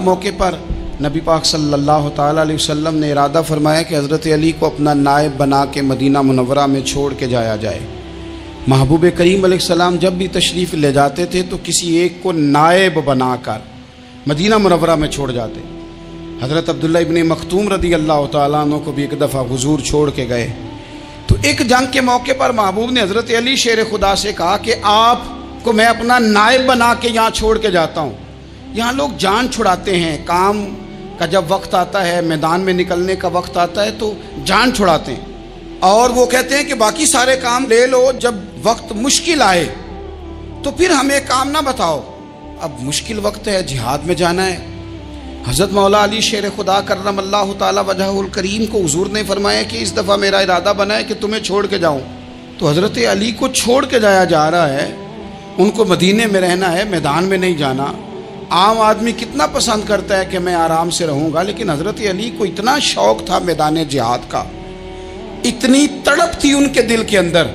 موقع پر نبی پاک صلی اللہ تعالیٰ علیہ وسلم نے ارادہ فرمایا کہ حضرت علی کو اپنا نائب بنا کے مدینہ منورہ میں چھوڑ کے جایا جائے۔ محبوب کریم علیہ السلام جب بھی تشریف لے جاتے تھے تو کسی ایک کو نائب بنا کر مدینہ منورہ میں چھوڑ جاتے۔ حضرت عبداللہ ابن مختوم رضی اللہ تعالیٰ عنہ کو بھی ایک دفعہ حضور چھوڑ کے گئے تو ایک جنگ کے موقع پر محبوب نے حضرت علی شیر خدا سے کہا کہ آپ کو میں اپنا نائب بنا کے یہاں چھوڑ کے جاتا ہوں۔ یہاں لوگ جان چھڑاتے ہیں، کام کا جب وقت آتا ہے، میدان میں نکلنے کا وقت آتا ہے تو جان چھڑاتے ہیں، اور وہ کہتے ہیں کہ باقی سارے کام لے لو، جب وقت مشکل آئے تو پھر ہمیں کام نہ بتاؤ۔ اب مشکل وقت ہے، جہاد میں جانا ہے۔ حضرت مولا علی شیر خدا کرم اللہ تعالی وجہہ الکریم کو حضور نے فرمایا کہ اس دفعہ میرا ارادہ بنا ہے کہ تمہیں چھوڑ کے جاؤں۔ تو حضرت علی کو چھوڑ کے جایا جا رہا ہے، ان کو مدینے میں رہنا ہے، میدان میں نہیں جانا۔ عام آدمی کتنا پسند کرتا ہے کہ میں آرام سے رہوں گا، لیکن حضرت علی کو اتنا شوق تھا میدان جہاد کا، اتنی تڑپ تھی ان کے دل کے اندر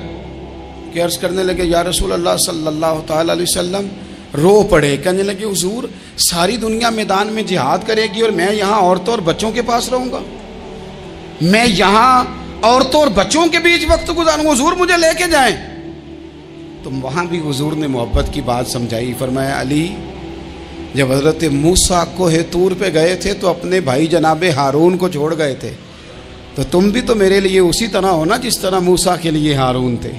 کہ عرض کرنے لگے یا رسول اللہ صلی اللہ تعالی علیہ وسلم، رو پڑے، کہنے لگے حضور ساری دنیا میدان میں جہاد کرے گی اور میں یہاں عورتوں اور بچوں کے پاس رہوں گا، میں یہاں عورتوں اور بچوں کے بیچ وقت گزاروں، حضور مجھے لے کے جائیں۔ تو وہاں بھی حضور نے محبت کی بات سمجھائی، فرمایا علی جب حضرت موسیٰ کوہ طور پہ گئے تھے تو اپنے بھائی جناب ہارون کو چھوڑ گئے تھے، تو تم بھی تو میرے لیے اسی طرح ہونا جس طرح موسیٰ کے لیے ہارون تھے۔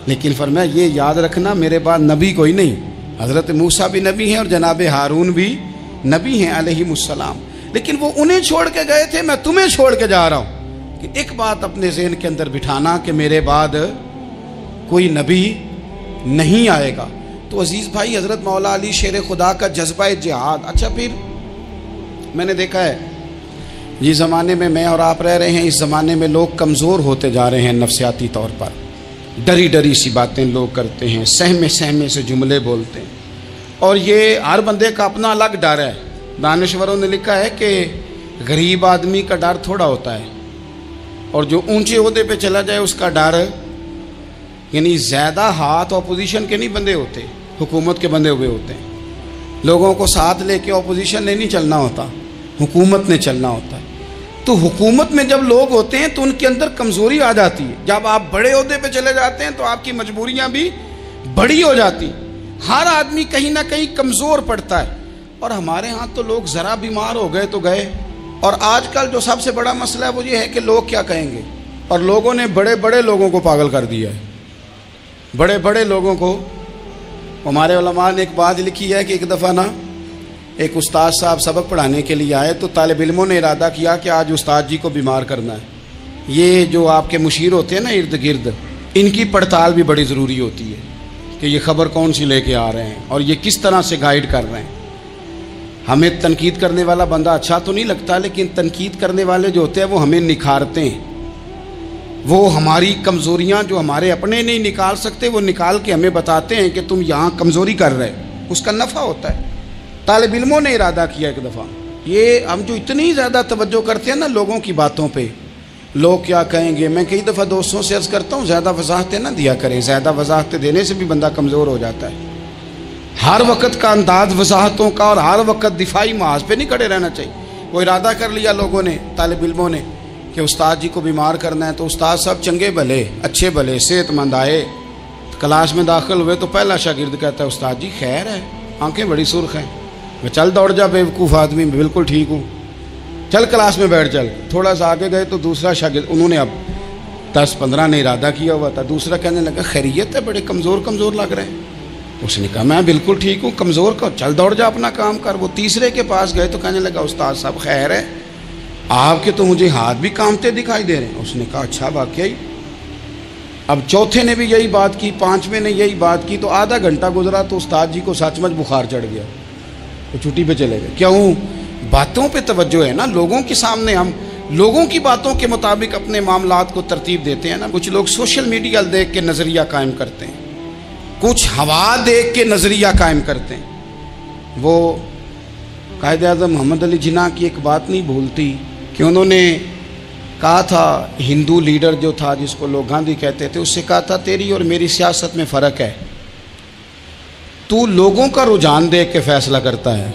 لیکن فرمایا یہ یاد رکھنا میرے بعد نبی کوئی نہیں، حضرت موسیٰ بھی نبی ہیں اور جناب ہارون بھی نبی ہیں علیہم السلام، لیکن وہ انہیں چھوڑ کے گئے تھے، میں تمہیں چھوڑ کے جا رہا ہوں۔ کہ ایک بات اپنے ذہن کے اندر بٹھانا کہ میرے بعد کوئی نبی نہیں آئے گا۔ تو عزیز بھائی، حضرت مولا علی شیر خدا کا جذبہ جہاد۔ اچھا پھر میں نے دیکھا ہے جس زمانے میں میں اور آپ رہ رہے ہیں، اس زمانے میں لوگ کمزور ہوتے جا رہے ہیں نفسیاتی طور پر، ڈری ڈری سی باتیں لوگ کرتے ہیں، سہمے سہمے سے جملے بولتے ہیں، اور یہ ہر بندے کا اپنا الگ ڈر ہے۔ دانشوروں نے لکھا ہے کہ غریب آدمی کا ڈر تھوڑا ہوتا ہے، اور جو اونچے عہدے پہ چلا جائے اس کا ڈر، یعنی زیادہ ہاتھ اپوزیشن کے نہیں بندے ہوتے، حکومت کے بندے ہوئے ہوتے ہیں۔ لوگوں کو ساتھ لے کے اپوزیشن نے نہیں چلنا ہوتا، حکومت نے چلنا ہوتا ہے۔ تو حکومت میں جب لوگ ہوتے ہیں تو ان کے اندر کمزوری آ جاتی ہے، جب آپ بڑے عہدے پہ چلے جاتے ہیں تو آپ کی مجبوریاں بھی بڑی ہو جاتی، ہر آدمی کہیں نہ کہیں کمزور پڑتا ہے۔ اور ہمارے ہاں تو لوگ ذرا بیمار ہو گئے تو گئے، اور آج کل جو سب سے بڑا مسئلہ ہے وہ یہ ہے کہ لوگ کیا کہیں گے، اور لوگوں نے بڑے بڑے لوگوں کو پاگل کر دیا ہے، بڑے بڑے لوگوں کو۔ ہمارے علماء نے ایک بات لکھی ہے کہ ایک دفعہ نا ایک استاد صاحب سبق پڑھانے کے لیے آئے تو طالب علموں نے ارادہ کیا کہ آج استاد جی کو بیمار کرنا ہے۔ یہ جو آپ کے مشیر ہوتے ہیں نا ارد گرد، ان کی پڑتال بھی بڑی ضروری ہوتی ہے کہ یہ خبر کون سی لے کے آ رہے ہیں اور یہ کس طرح سے گائیڈ کر رہے ہیں۔ ہمیں تنقید کرنے والا بندہ اچھا تو نہیں لگتا، لیکن تنقید کرنے والے جو ہوتے ہیں وہ ہمیں نکھارتے ہیں، وہ ہماری کمزوریاں جو ہمارے اپنے نہیں نکال سکتے وہ نکال کے ہمیں بتاتے ہیں کہ تم یہاں کمزوری کر رہے، اس کا نفع ہوتا ہے۔ طالب علموں نے ارادہ کیا ایک دفعہ، یہ ہم جو اتنی زیادہ توجہ کرتے ہیں نا لوگوں کی باتوں پہ، لوگ کیا کہیں گے، میں کئی دفعہ دوستوں سے عرض کرتا ہوں زیادہ وضاحتیں نہ دیا کریں، زیادہ وضاحتیں دینے سے بھی بندہ کمزور ہو جاتا ہے۔ ہر وقت کا انداز وضاحتوں کا اور ہر وقت دفاعی محاذ پہ نہیں کھڑے رہنا چاہیے۔ وہ ارادہ کر لیا لوگوں نے، طالب علموں نے، کہ استاد جی کو بیمار کرنا ہے، تو استاد صاحب چنگے بھلے اچھے بھلے صحت مند آئے، کلاس میں داخل ہوئے تو پہلا شاگرد کہتا ہے استاد جی خیر ہے، آنکھیں بڑی سرخ ہیں۔ میں چل دوڑ جا بیوقوف آدمی، بالکل ٹھیک ہوں، چل کلاس میں بیٹھ چل۔ تھوڑا سا آگے گئے تو دوسرا شاگرد، انہوں نے اب 10-15 نے ارادہ کیا ہوا تھا، دوسرا کہنے لگا خیریت ہے، بڑے کمزور کمزور لگ رہے ہیں۔ اس نے کہا میں بالکل ٹھیک ہوں، کمزور کا چل دوڑ جا اپنا کام کر۔ وہ تیسرے کے پاس گئے تو کہنے لگا استاد صاحب خیر ہے، آپ کے تو مجھے ہاتھ بھی کامتے دکھائی دے رہے ہیں۔ اس نے کہا اچھا واقعی۔ اب چوتھے نے بھی یہی بات کی، پانچویں نے یہی بات کی، تو آدھا گھنٹہ گزرا تو استاد جی کو سچ مچ بخار چڑھ گیا، وہ چھٹی پہ چلے گئے۔ کیوں؟ باتوں پہ توجہ ہے نا، لوگوں کے سامنے ہم لوگوں کی باتوں کے مطابق اپنے معاملات کو ترتیب دیتے ہیں نا۔ کچھ لوگ سوشل میڈیا دیکھ کے نظریہ قائم کرتے ہیں، کچھ ہوا دیکھ کے نظریہ قائم کرتے ہیں۔ وہ قائد اعظم محمد علی جناح کی ایک بات نہیں بھولتی کہ انہوں نے کہا تھا، ہندو لیڈر جو تھا جس کو لوگ گاندھی کہتے تھے، اس سے کہا تھا تیری اور میری سیاست میں فرق ہے، تو لوگوں کا رجحان دیکھ کے فیصلہ کرتا ہے،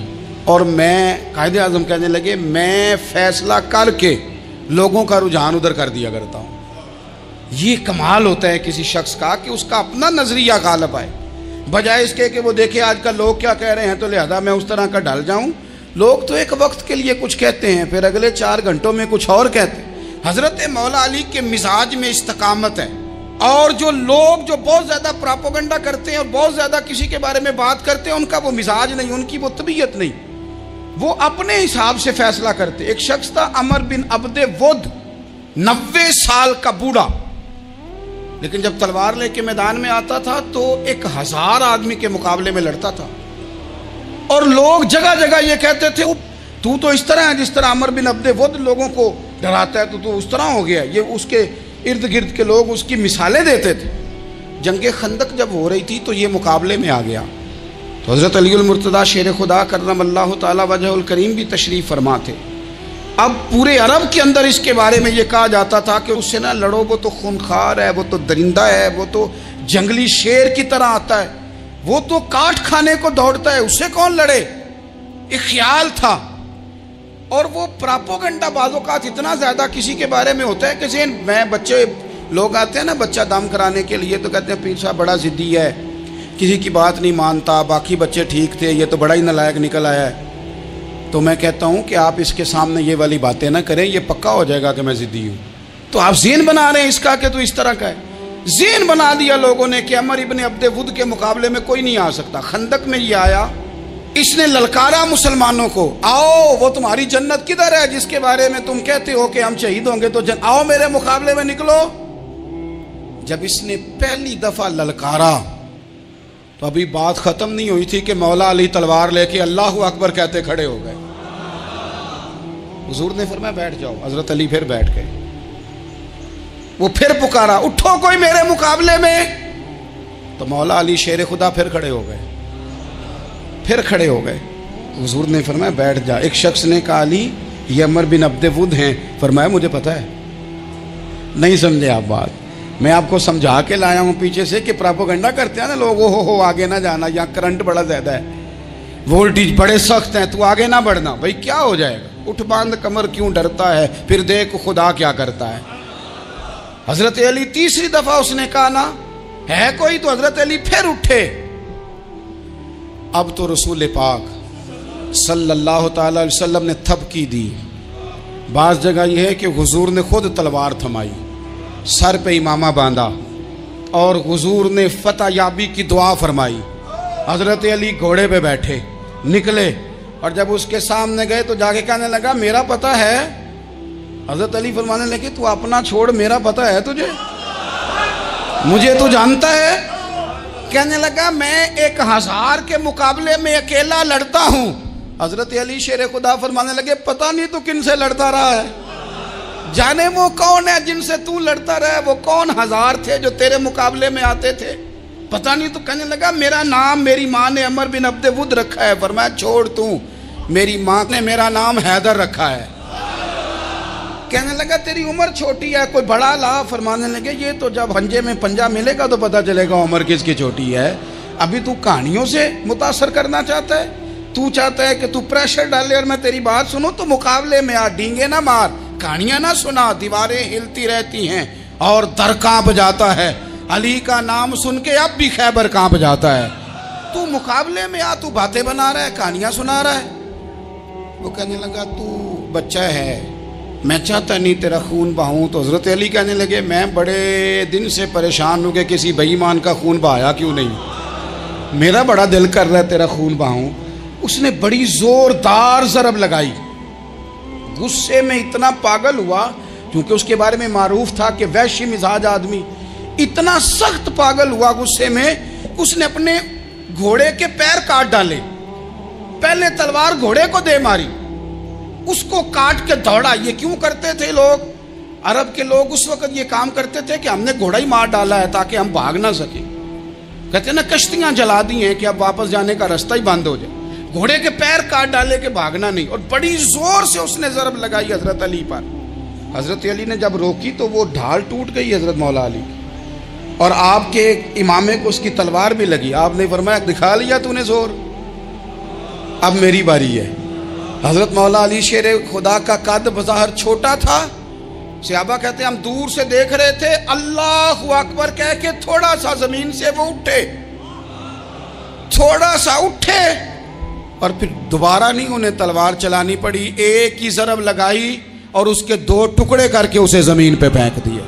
اور میں قائد اعظم کہنے لگے میں فیصلہ کر کے لوگوں کا رجحان ادھر کر دیا کرتا ہوں. یہ کمال ہوتا ہے کسی شخص کا کہ اس کا اپنا نظریہ غالب آئے، بجائے اس کے کہ وہ دیکھے آج کل لوگ کیا کہہ رہے ہیں تو لہذا میں اس طرح کا ڈھل جاؤں. لوگ تو ایک وقت کے لیے کچھ کہتے ہیں، پھر اگلے 4 گھنٹوں میں کچھ اور کہتے ہیں. حضرت مولا علی کے مزاج میں استقامت ہے. اور جو لوگ جو بہت زیادہ پراپوگنڈا کرتے ہیں اور بہت زیادہ کسی کے بارے میں بات کرتے ہیں، ان کا وہ مزاج نہیں، ان کی وہ طبیعت نہیں، وہ اپنے حساب سے فیصلہ کرتے. ایک شخص تھا عمر بن عبد ود، 90 سال کا بوڑھا، لیکن جب تلوار لے کے میدان میں آتا تھا تو 1000 آدمی کے مقابلے میں لڑتا تھا. اور لوگ جگہ جگہ یہ کہتے تھے تو اس طرح ہے جس طرح عمر بن عبد ود لوگوں کو ڈراتا ہے، تو اس طرح ہو گیا. یہ اس کے ارد گرد کے لوگ اس کی مثالیں دیتے تھے. جنگ خندق جب ہو رہی تھی تو یہ مقابلے میں آ گیا. تو حضرت علی المرتضیٰ شیر خدا کرم اللہ تعالی وجہ الکریم بھی تشریف فرما تھے. اب پورے عرب کے اندر اس کے بارے میں یہ کہا جاتا تھا کہ اس سے نہ لڑو، وہ تو خونخوار ہے، وہ تو درندہ ہے، وہ تو جنگلی شیر کی طرح آتا ہے، وہ تو کاٹ کھانے کو دوڑتا ہے، اس سے کون لڑے. ایک خیال تھا. اور وہ پراپوگنڈا بعض اوقات اتنا زیادہ کسی کے بارے میں ہوتا ہے کہ ذہن میں بچے لوگ آتے ہیں نا بچہ دم کرانے کے لیے، تو کہتے ہیں پیر صاحب بڑا ضدی ہے، کسی کی بات نہیں مانتا، باقی بچے ٹھیک تھے، یہ تو بڑا ہی نالائق نکل آیا ہے. تو میں کہتا ہوں کہ آپ اس کے سامنے یہ والی باتیں نہ کریں، یہ پکا ہو جائے گا کہ میں ضدی ہوں. تو آپ ذہن بنا رہے ہیں اس کا کہ تو اس طرح کا ہے. ذہن بنا دیا لوگوں نے کہ عمر ابن عبد ود کے مقابلے میں کوئی نہیں آ سکتا. خندق میں یہ آیا، اس نے للکارا مسلمانوں کو، آؤ وہ تمہاری جنت کدھر ہے جس کے بارے میں تم کہتے ہو کہ ہم شہید ہوں گے، تو آؤ میرے مقابلے میں نکلو. جب اس نے پہلی دفعہ للکارا تو ابھی بات ختم نہیں ہوئی تھی کہ مولا علی تلوار لے کے اللہ اکبر کہتے کھڑے ہو گئے. حضور نے فرمایا بیٹھ جاؤ. حضرت علی پھر بیٹھ گئے. وہ پھر پکارا اٹھو کوئی میرے مقابلے میں، تو مولا علی شیر خدا پھر کھڑے ہو گئے. پھر کھڑے ہو گئے. حضور نے فرمایا بیٹھ جا. ایک شخص نے کہا علی یہ عمر بن عبد ود ہیں. فرمایا مجھے پتہ ہے. نہیں سمجھے آپ بات، میں آپ کو سمجھا کے لایا ہوں پیچھے سے کہ پراپوگنڈا کرتے ہیں نا لوگ، ہو آگے نہ جانا، یہاں کرنٹ بڑا زیادہ ہے، وولٹیج بڑے سخت ہیں، تو آگے نہ بڑھنا. بھائی کیا ہو جائے گا، اٹھ باندھ کمر کیوں ڈرتا ہے، پھر دیکھ خدا کیا کرتا ہے. حضرت علی تیسری دفعہ اس نے کہا نا ہے کوئی، تو حضرت علی پھر اٹھے. اب تو رسول پاک صلی اللہ تعالی علیہ وسلم نے تھپکی دی. بعض جگہ یہ ہے کہ حضور نے خود تلوار تھمائی، سر پہ امامہ باندھا، اور حضور نے فتح یابی کی دعا فرمائی. حضرت علی گھوڑے پہ بیٹھے نکلے، اور جب اس کے سامنے گئے تو جا کے کہنے لگا میرا پتہ ہے. حضرت علی فرمانے لگے تو اپنا چھوڑ، میرا پتہ ہے تجھے، مجھے تو جانتا ہے. کہنے لگا میں 1000 کے مقابلے میں اکیلا لڑتا ہوں. حضرت علی شیر خدا فرمانے لگے پتہ نہیں تو کن سے لڑتا رہا ہے، جانے وہ کون ہے جن سے تو لڑتا رہا ہے، وہ کون 1000 تھے جو تیرے مقابلے میں آتے تھے، پتہ نہیں. تو کہنے لگا میرا نام میری ماں نے عمر بن عبد ود رکھا ہے. فرمایا چھوڑ تو، میری ماں نے میرا نام حیدر رکھا ہے. کہنے لگا تیری عمر چھوٹی ہے، کوئی بڑا لا. فرمانے لگے یہ تو جب ہنجے میں پنجہ ملے گا تو پتہ چلے گا عمر کس کی چھوٹی ہے. ابھی تو کہانیوں سے متاثر کرنا چاہتا ہے، تو چاہتا ہے کہ تو پریشر ڈالے اور میں تیری بات سنوں. تو مقابلے میں آ، ڈینگے نہ مار، کہانیاں نہ سنا، دیواریں ہلتی رہتی ہیں اور در کانپ جاتا ہے. علی کا نام سن کے اب بھی خیبر کانپ جاتا ہے. تو مقابلے میں آ، تو باتیں بنا رہا ہے، کہانیاں سنا رہا ہے. وہ کہنے لگا تو بچہ ہے، میں چاہتا نہیں تیرا خون بہاؤں. تو حضرت علی کہنے لگے میں بڑے دن سے پریشان ہوں کہ کسی بے ایمان کا خون بہایا کیوں نہیں، میرا بڑا دل کر رہا ہے تیرا خون بہاؤں. اس نے بڑی زوردار ضرب لگائی. غصے میں اتنا پاگل ہوا، کیونکہ اس کے بارے میں معروف تھا کہ وحشی مزاج آدمی، اتنا سخت پاگل ہوا غصے میں، اس نے اپنے گھوڑے کے پیر کاٹ ڈالے. پہلے تلوار گھوڑے کو دے ماری، اس کو کاٹ کے دوڑا. یہ کیوں کرتے تھے لوگ، عرب کے لوگ اس وقت یہ کام کرتے تھے کہ ہم نے گھوڑا ہی مار ڈالا ہے تاکہ ہم بھاگ نہ سکیں. کہتے ہیں نا کشتیاں جلا دی ہیں کہ اب واپس جانے کا راستہ ہی بند ہو جائے. گھوڑے کے پیر کاٹ ڈالے کہ بھاگنا نہیں. اور بڑی زور سے اس نے ضرب لگائی حضرت علی پر. حضرت علی نے جب روکی تو وہ ڈھال ٹوٹ گئی حضرت مولا علی کی، اور آپ کے امامے کو اس کی تلوار بھی لگی. آپ نے فرمایا دکھا لیا تو نے زور. اب میری باری ہے۔ حضرت مولا علی شیر خدا کا قد بظاہر چھوٹا تھا، صحابہ کہتے ہیں ہم دور سے دیکھ رہے تھے، اللہ اکبر کہہ کے تھوڑا سا زمین سے وہ اٹھے، تھوڑا سا اٹھے، اور پھر دوبارہ نہیں انہیں تلوار چلانی پڑی، ایک ہی ضرب لگائی اور اس کے 2 ٹکڑے کر کے اسے زمین پہ پھینک دیا۔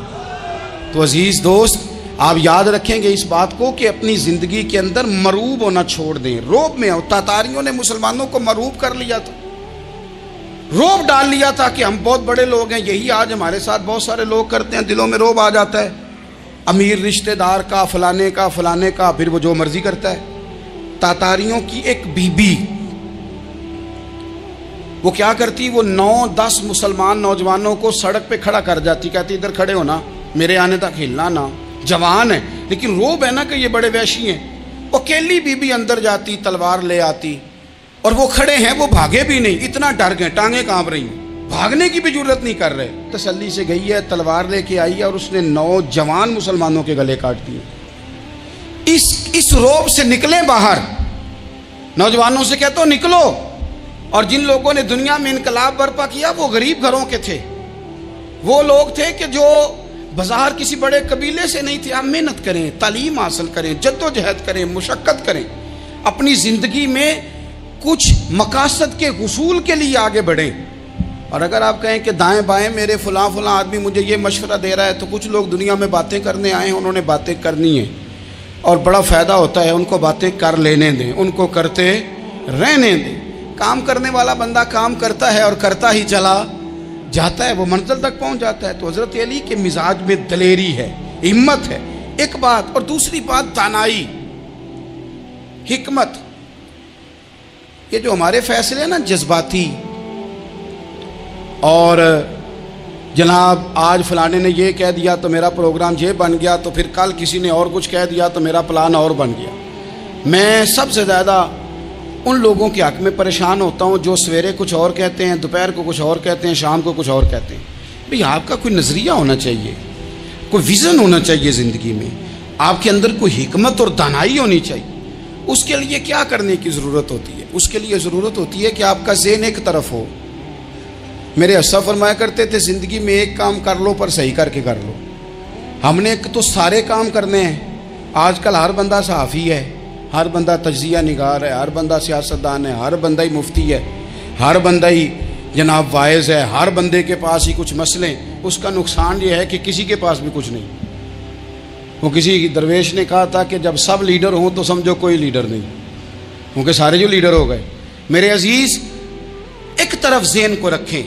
تو عزیز دوست، آپ یاد رکھیں گے اس بات کو کہ اپنی زندگی کے اندر مروب ہونا چھوڑ دیں، روب میں ہو۔ تاتاریوں نے مسلمانوں کو مروب کر لیا تھا، روب ڈال لیا تھا کہ ہم بہت بڑے لوگ ہیں۔ یہی آج ہمارے ساتھ بہت سارے لوگ کرتے ہیں، دلوں میں روب آ جاتا ہے، امیر رشتہ دار کا، فلانے کا، پھر وہ جو مرضی کرتا ہے۔ تاتاریوں کی ایک بی بی، وہ کیا کرتی، وہ 9-10 مسلمان نوجوانوں کو سڑک پہ کھڑا کر جاتی، کہتی ادھر کھڑے ہونا، میرے آنے تک ہلنا نہ، جوان ہے لیکن روب ہے نا کہ یہ بڑے وحشی ہیں۔ وہ اکیلی بی بی اندر جاتی، تلوار لے آتی، اور وہ کھڑے ہیں، وہ بھاگے بھی نہیں، اتنا ڈر گئے، ٹانگیں کانپ رہی ہیں، بھاگنے کی بھی ضرورت نہیں کر رہے، تسلی سے گئی ہے، تلوار لے کے آئی ہے، اور اس نے 9 جوان مسلمانوں کے گلے کاٹ دیے۔ اس روب سے نکلیں باہر، نوجوانوں سے کہتا ہوں نکلو۔ اور جن لوگوں نے دنیا میں انقلاب برپا کیا وہ غریب گھروں کے تھے، وہ لوگ تھے کہ جو بظاہر کسی بڑے قبیلے سے نہیں تھے۔ آپ محنت کریں، تعلیم حاصل کریں، جد و جہد کریں، مشقت کریں، اپنی زندگی میں کچھ مقاصد کے حصول کے لیے آگے بڑھیں۔ اور اگر آپ کہیں کہ دائیں بائیں میرے فلاں آدمی مجھے یہ مشورہ دے رہا ہے، تو کچھ لوگ دنیا میں باتیں کرنے آئے ہیں، انہوں نے باتیں کرنی ہیں اور بڑا فائدہ ہوتا ہے، ان کو باتیں کر لینے دیں، ان کو کرتے رہنے دیں۔ کام کرنے والا بندہ کام کرتا ہے اور کرتا ہی چلا جاتا ہے، وہ منزل تک پہنچ جاتا ہے۔ تو حضرت علی کے مزاج میں دلیری ہے، ہمت ہے، ایک بات، اور دوسری بات دانائی، حکمت۔ یہ جو ہمارے فیصلے ہیں نا جذباتی، اور جناب آج فلانے نے یہ کہہ دیا تو میرا پروگرام یہ بن گیا، تو پھر کل کسی نے اور کچھ کہہ دیا تو میرا پلان اور بن گیا۔ میں سب سے زیادہ ان لوگوں کے حق میں پریشان ہوتا ہوں جو سویرے کچھ اور کہتے ہیں، دوپہر کو کچھ اور کہتے ہیں، شام کو کچھ اور کہتے ہیں۔ بھئی آپ کا کوئی نظریہ ہونا چاہیے، کوئی ویژن ہونا چاہیے زندگی میں، آپ کے اندر کوئی حکمت اور دانائی ہونی چاہیے۔ اس کے لیے کیا کرنے کی ضرورت ہوتی ہے؟ اس کے لیے ضرورت ہوتی ہے کہ آپ کا ذہن ایک طرف ہو۔ میرے اسلاف فرمایا کرتے تھے زندگی میں ایک کام کر لو پر صحیح کر کے کر لو۔ ہم نے تو سارے کام کرنے ہیں۔ آج کل ہر بندہ صحافی ہے، ہر بندہ تجزیہ نگار ہے، ہر بندہ سیاستدان ہے، ہر بندہ ہی مفتی ہے، ہر بندہ ہی جناب واعظ ہے، ہر بندے کے پاس ہی کچھ مسئلے۔ اس کا نقصان یہ ہے کہ کسی کے پاس بھی کچھ نہیں۔ وہ کسی درویش نے کہا تھا کہ جب سب لیڈر ہوں تو سمجھو کوئی لیڈر نہیں، کیونکہ سارے جو لیڈر ہو گئے۔ میرے عزیز، ایک طرف ذہن کو رکھیں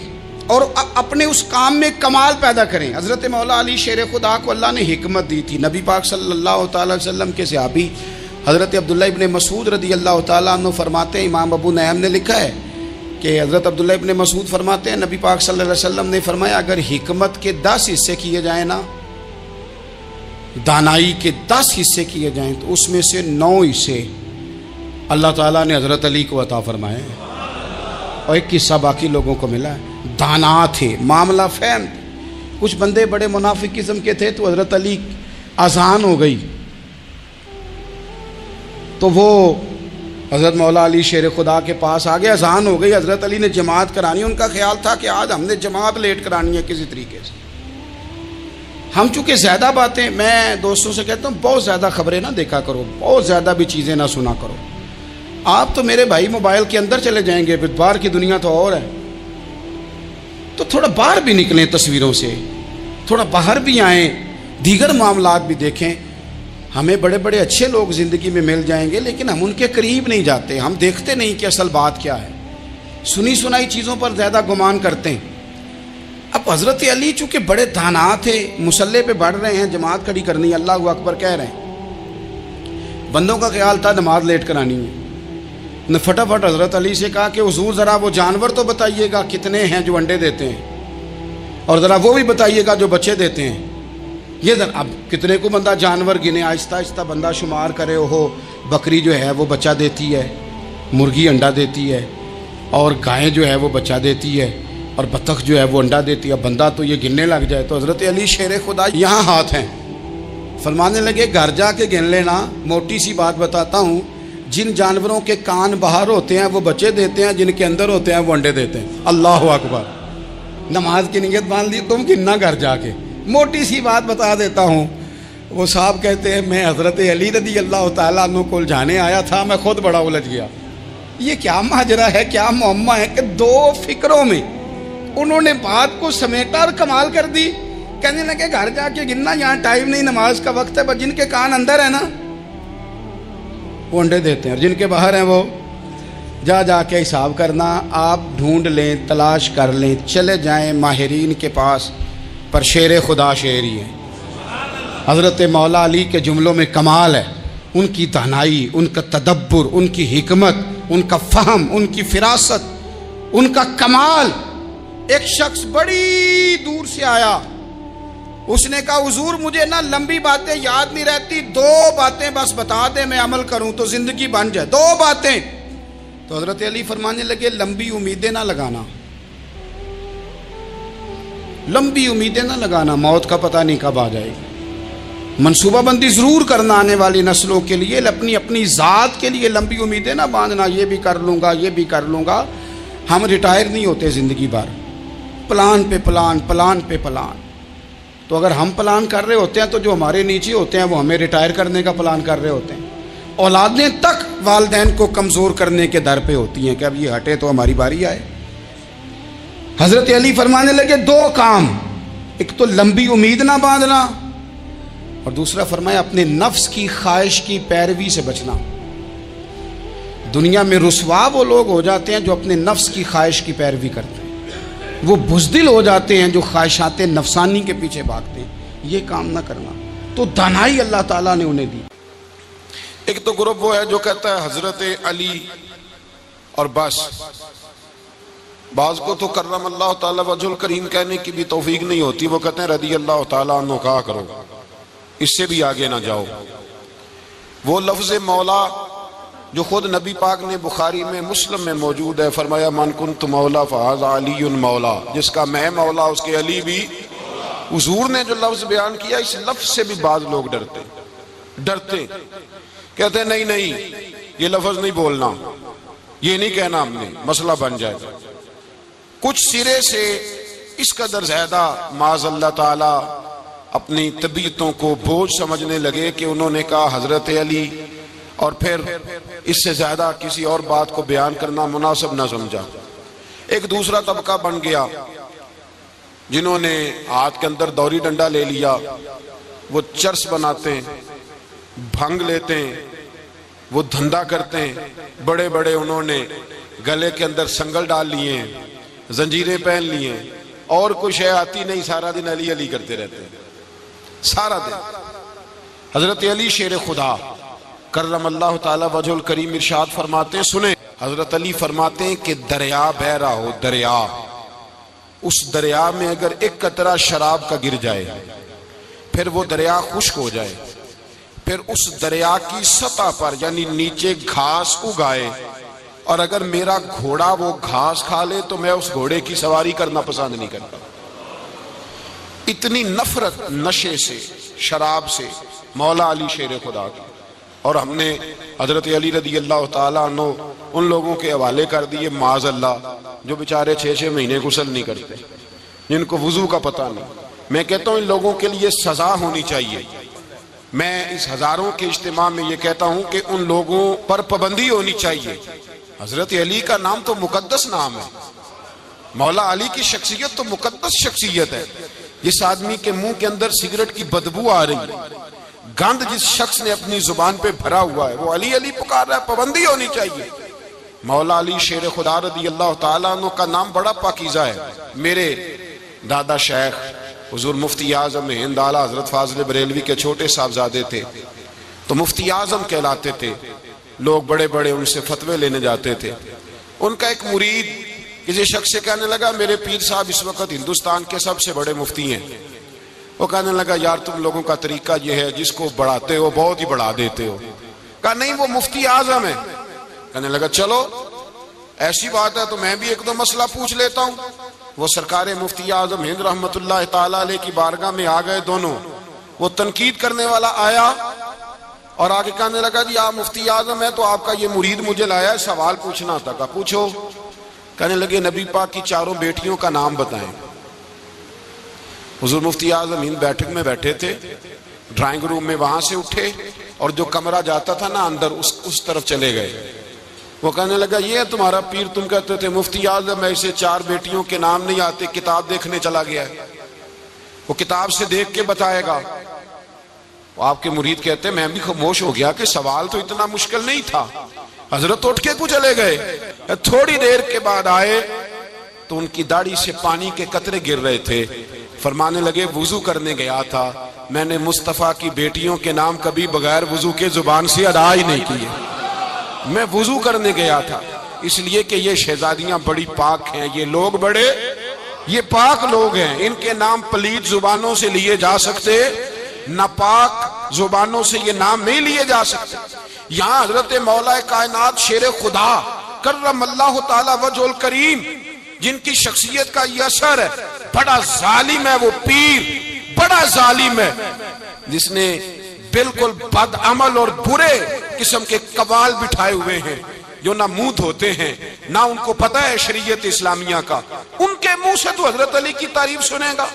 اور اپنے اس کام میں کمال پیدا کریں۔ حضرت مولا علی شیر خدا کو اللہ نے حکمت دی تھی۔ نبی پاک صلی اللہ تعالی وسلم کے صحابی حضرت عبداللہ ابن مسعود رضی اللہ تعالیٰ عنہ فرماتے ہیں، امام ابو نعیم نے لکھا ہے کہ حضرت عبداللہ ابن مسعود فرماتے ہیں نبی پاک صلی اللہ علیہ وسلم نے فرمایا اگر حکمت کے 10 حصے کیے جائیں نا، دانائی کے 10 حصے کیے جائیں، تو اس میں سے 9 حصے اللہ تعالیٰ نے حضرت علی کو عطا فرمائے، اور ایک حصہ باقی لوگوں کو ملا ہے۔ دانا تھے، معاملہ فہم تھے۔ کچھ بندے بڑے منافق قسم کے تھے، تو حضرت علی اذان ہو گئی تو وہ حضرت مولا علی شیر خدا کے پاس آ گئے، اذان ہو گئی، حضرت علی نے جماعت کرانی، ان کا خیال تھا کہ آج ہم نے جماعت لیٹ کرانی ہے کسی طریقے سے۔ ہم چونکہ زیادہ باتیں، میں دوستوں سے کہتا ہوں بہت زیادہ خبریں نہ دیکھا کرو، بہت زیادہ بھی چیزیں نہ سنا کرو۔ آپ تو میرے بھائی موبائل کے اندر چلے جائیں گے، پھر باہر کی دنیا تو اور ہے، تو تھوڑا باہر بھی نکلیں تصویروں سے، تھوڑا باہر بھی آئیں، دیگر معاملات بھی دیکھیں۔ ہمیں بڑے بڑے اچھے لوگ زندگی میں مل جائیں گے، لیکن ہم ان کے قریب نہیں جاتے، ہم دیکھتے نہیں کہ اصل بات کیا ہے، سنی سنائی چیزوں پر زیادہ گمان کرتے ہیں۔ اب حضرت علی چونکہ بڑے دانا تھے، مسلح پہ بڑھ رہے ہیں، جماعت کھڑی کرنی، اللہ اکبر کہہ رہے ہیں، بندوں کا خیال تھا نماز لیٹ کرانی ہے، نے فٹافٹ حضرت علی سے کہا کہ حضور ذرا وہ جانور تو بتائیے گا کتنے ہیں جو انڈے دیتے ہیں، اور ذرا وہ بھی بتائیے گا جو بچے دیتے ہیں۔ یہ اب کتنے کو بندہ جانور گنے، آہستہ آہستہ بندہ شمار کرے، ہو بکری جو ہے وہ بچہ دیتی ہے، مرغی انڈا دیتی ہے، اور گائیں جو ہے وہ بچہ دیتی ہے، اور بطخ جو ہے وہ انڈا دیتی ہے، بندہ تو یہ گننے لگ جائے۔ تو حضرت علی شیر خدا یہاں ہاتھ ہیں، فرمانے لگے گھر جا کے گن لینا، موٹی سی بات بتاتا ہوں، جن جانوروں کے کان باہر ہوتے ہیں وہ بچے دیتے ہیں، جن کے اندر ہوتے ہیں وہ انڈے دیتے ہیں۔ اللہ اکبر۔ نماز کی نیت باندھ لی تم گننا گھر جا کے۔ موٹی سی بات بتا دیتا ہوں، وہ صاحب کہتے ہیں میں حضرت علی رضی اللہ تعالیٰ عنہ کو الجھانے آیا تھا، میں خود بڑا الجھ گیا۔ یہ کیا ماجرا ہے، کیا معمہ ہے کہ دو فکروں میں انہوں نے بات کو سمیٹا اور کمال کر دی۔ کہنے لگے گھر جا کے گننا، یہاں ٹائم نہیں، نماز کا وقت ہے، بس جن کے کان اندر ہے نا وہ انڈے دیتے ہیں، اور جن کے باہر ہیں وہ جا کے حساب کرنا۔ آپ ڈھونڈ لیں، تلاش کر لیں، چلے جائیں ماہرین کے پاس، پر شیر خدا شعر ہی ہے۔ حضرت مولا علی کے جملوں میں کمال ہے، ان کی دانائی، ان کا تدبر، ان کی حکمت، ان کا فہم، ان کی فراست، ان کا کمال۔ ایک شخص بڑی دور سے آیا، اس نے کہا حضور مجھے نا لمبی باتیں یاد نہیں رہتی، 2 باتیں بس بتا دیں میں عمل کروں تو زندگی بن جائے، 2 باتیں۔ تو حضرت علی فرمانے لگے لمبی امیدیں نہ لگانا، لمبی امیدیں نہ لگانا، موت کا پتہ نہیں کب آ جائے گی۔ منصوبہ بندی ضرور کرنا آنے والی نسلوں کے لیے، اپنی ذات کے لیے لمبی امیدیں نہ باندھنا، یہ بھی کر لوں گا، یہ بھی کر لوں گا۔ ہم ریٹائر نہیں ہوتے زندگی بھر، پلان پہ پلان، پلان پہ پلان۔ تو اگر ہم پلان کر رہے ہوتے ہیں تو جو ہمارے نیچے ہوتے ہیں وہ ہمیں ریٹائر کرنے کا پلان کر رہے ہوتے ہیں۔ اولادیں تک والدین کو کمزور کرنے کے در پہ ہوتی ہیں کہ اب یہ ہٹے تو ہماری باری آئے۔ حضرت علی فرمانے لگے 2 کام، ایک تو لمبی امید نہ باندھنا، اور دوسرا فرمایا اپنے نفس کی خواہش کی پیروی سے بچنا۔ دنیا میں رسوا وہ لوگ ہو جاتے ہیں جو اپنے نفس کی خواہش کی پیروی کرتے ہیں، وہ بزدل ہو جاتے ہیں جو خواہشات نفسانی کے پیچھے بھاگتے ہیں۔ یہ کام نہ کرنا، تو دانائی اللہ تعالیٰ نے انہیں دی۔ ایک تو گروپ وہ ہے جو کہتا ہے حضرت علی اور بس، بعض کو تو کرم اللہ تعالیٰ وجہ الکریم کہنے کی بھی توفیق نہیں ہوتی، وہ کہتے ہیں رضی اللہ تعالیٰ عنہ کہا کرو، اس سے بھی آگے نہ جاؤ۔ وہ لفظ مولا جو خود نبی پاک نے بخاری میں، مسلم میں موجود ہے، فرمایا من کنت مولا فہذا علی مولا، جس کا میں مولا اس کے علی بھی۔ حضور نے جو لفظ بیان کیا، اس لفظ سے بھی بعض لوگ ڈرتے کہتے ہیں نہیں یہ لفظ نہیں بولنا، یہ نہیں کہنا، ہم نے مسئلہ بن جائے گا۔ کچھ سرے سے اس قدر زیادہ معاذ اللہ تعالی اپنی طبیعتوں کو بوجھ سمجھنے لگے کہ انہوں نے کہا حضرت علی، اور پھر اس سے زیادہ کسی اور بات کو بیان کرنا مناسب نہ سمجھا۔ ایک دوسرا طبقہ بن گیا جنہوں نے ہاتھ کے اندر دوری ڈنڈا لے لیا، وہ چرس بناتے ہیں، بھنگ لیتے ہیں، وہ دھندا کرتے ہیں، بڑے بڑے انہوں نے گلے کے اندر سنگل ڈال لیے ہیں، زنجیریں پہن لیے ہیں، اور کوئی شے آتی نہیں، سارا دن علی علی کرتے رہتے ہیں سارا دن۔ حضرت علی شیر خدا کرم اللہ تعالی وجہ الکریم ارشاد فرماتے ہیں، سنیں، حضرت علی فرماتے ہیں کہ دریا بہ رہا ہو، دریا، اس دریا میں اگر ایک قطرہ شراب کا گر جائے، پھر وہ دریا خشک ہو جائے، پھر اس دریا کی سطح پر یعنی نیچے گھاس اگائے، اور اگر میرا گھوڑا وہ گھاس کھا لے تو میں اس گھوڑے کی سواری کرنا پسند نہیں کرتا۔ اتنی نفرت نشے سے، شراب سے مولا علی شیر خدا کی۔ اور ہم نے حضرت علی رضی اللہ تعالیٰ عنہ ان لوگوں کے حوالے کر دیے معاذ اللہ جو بیچارے 6 مہینے غسل نہیں کرتے، جن کو وضو کا پتہ نہیں۔ میں کہتا ہوں ان لوگوں کے لیے سزا ہونی چاہیے۔ میں اس ہزاروں کے اجتماع میں یہ کہتا ہوں کہ ان لوگوں پر پابندی ہونی چاہیے۔ حضرت علی کا نام تو مقدس نام ہے، مولا علی کی شخصیت تو مقدس شخصیت ہے۔ جس آدمی کے منہ کے اندر سگریٹ کی بدبو آ رہی ہے، گند جس شخص نے اپنی زبان پہ بھرا ہوا ہے، وہ علی علی پکار رہا ہے، پابندی ہونی چاہیے۔ مولا علی شیر خدا رضی اللہ تعالیٰ عنہ کا نام بڑا پاکیزہ ہے۔ میرے دادا شیخ حضور مفتی اعظم ہند اعلیٰ حضرت فاضل بریلوی کے چھوٹے صاحبزادے تھے، تو مفتی اعظم کہلاتے تھے، لوگ بڑے بڑے ان سے فتوے لینے جاتے تھے۔ ان کا ایک مرید کسی شخص سے کہنے لگا میرے پیر صاحب اس وقت ہندوستان کے سب سے بڑے مفتی ہیں۔ وہ کہنے لگا یار تم لوگوں کا طریقہ یہ ہے جس کو بڑھاتے ہو بہت ہی بڑھا دیتے ہو۔ کہا نہیں وہ مفتی اعظم ہے۔ کہنے لگا چلو ایسی بات ہے تو میں بھی ایک دو مسئلہ پوچھ لیتا ہوں۔ وہ سرکار مفتی اعظم ہند رحمت اللہ تعالیٰ علیہ کی بارگاہ میں آ گئے دونوں۔ وہ تنقید کرنے والا آیا اور آگے کہنے لگا جی آپ مفتی اعظم ہے تو آپ کا یہ مرید مجھے لایا ہے سوال پوچھنا تھا. کہا پوچھو. کہنے لگے نبی پاک کی چاروں بیٹیوں کا نام بتائیں. حضور مفتی اعظم ہند بیٹھک میں بیٹھے تھے, ڈرائنگ روم میں وہاں سے اٹھے اور جو کمرہ جاتا تھا نا اندر اس طرف چلے گئے. وہ کہنے لگا یہ تمہارا پیر, تم کہتے تھے مفتی اعظم ایسے 4 بیٹیوں کے نام نہیں آتے, کتاب دیکھنے چلا گیا ہے, وہ کتاب سے دیکھ کے بتائے گا. آپ کے مرید کہتے ہیں میں بھی خاموش ہو گیا کہ سوال تو اتنا مشکل نہیں تھا. حضرت اٹھ کے کو چلے گئے. تھوڑی دیر کے بعد آئے تو ان کی داڑھی سے پانی کے قطرے گر رہے تھے. فرمانے لگے وضو کرنے گیا تھا, میں نے مصطفیٰ کی بیٹیوں کے نام کبھی بغیر وضو کے زبان سے ادا ہی نہیں کیے. میں وضو کرنے گیا تھا اس لیے کہ یہ شہزادیاں بڑی پاک ہیں, یہ لوگ بڑے یہ پاک لوگ ہیں, ان کے نام پلیت زبانوں سے لیے جا سکتے, ناپاک زبانوں سے یہ نام نہیں لیے جا سکتے. یہاں حضرت مولا کائنات شیر خدا کرم اللہ تعالی وجہ الکریم جن کی شخصیت کا یہ اثر ہے, بڑا ظالم ہے وہ پیر, بڑا ظالم ہے جس نے بالکل بد عمل اور برے قسم کے قوال بٹھائے ہوئے ہیں جو نہ منہ دھوتے ہیں نہ ان کو پتہ ہے شریعت اسلامیہ کا. ان کے منہ سے تو حضرت علی کی تعریف سنے گا,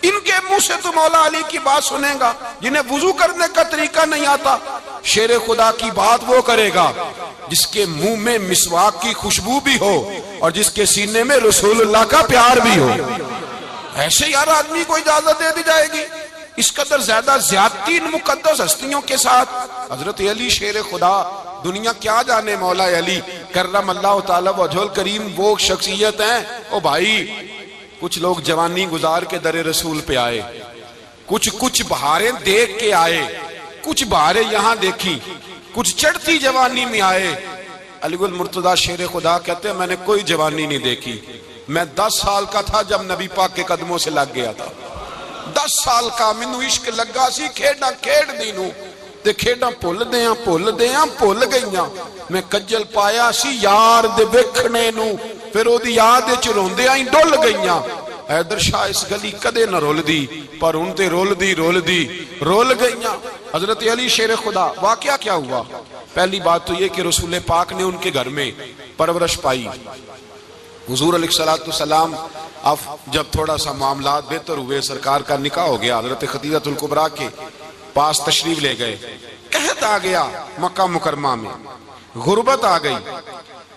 ان کے منہ سے تو مولا علی کی بات سنے گا, جنہیں وضو کرنے کا طریقہ نہیں آتا. شیر خدا کی بات وہ کرے گا جس کے منہ میں مسواک کی خوشبو بھی ہو اور جس کے سینے میں رسول اللہ کا پیار بھی ہو. ایسے یار آدمی کو اجازت دے دی جائے گی؟ اس قدر زیادہ زیادتی ان مقدس ہستیوں کے ساتھ. حضرت علی شیر خدا, دنیا کیا جانے مولا علی کرم اللہ تعالی وجہ الکریم وہ شخصیت ہیں. او بھائی کچھ لوگ جوانی گزار کے در رسول پہ آئے, کچھ بہاریں دیکھ کے آئے, کچھ بہاریں یہاں دیکھی, کچھ چڑھتی جوانی میں آئے. علی گل مرتضیٰ شیر خدا کہتے ہیں میں نے کوئی جوانی نہیں دیکھی, میں 10 سال کا تھا جب نبی پاک کے قدموں سے لگ گیا تھا. 10 سال کا مینوں عشق لگا سی, کھیڈاں کھیڈ دی نوں تے کھیڈاں بھول گئیاں. میں کجل پایا سی یار دے ویکھنے نوں, پھر او دی یاد وچ روندیاں ہی ڈل گئیاں. حیدر شاہ اس گلی کدے نہ رول دی پر ہن تے رول گئیاں. حضرت علی شیر خدا, واقعہ کیا ہوا؟ پہلی بات تو یہ کہ رسول پاک نے ان کے گھر میں پرورش پائی. حضور علیہ السلام اب جب تھوڑا سا معاملات بہتر ہوئے, سرکار کا نکاح ہو گیا, حضرت خدیجہ الکبریٰ کے پاس تشریف لے گئے. قحط آ گیا مکہ مکرمہ میں, غربت آ گئی.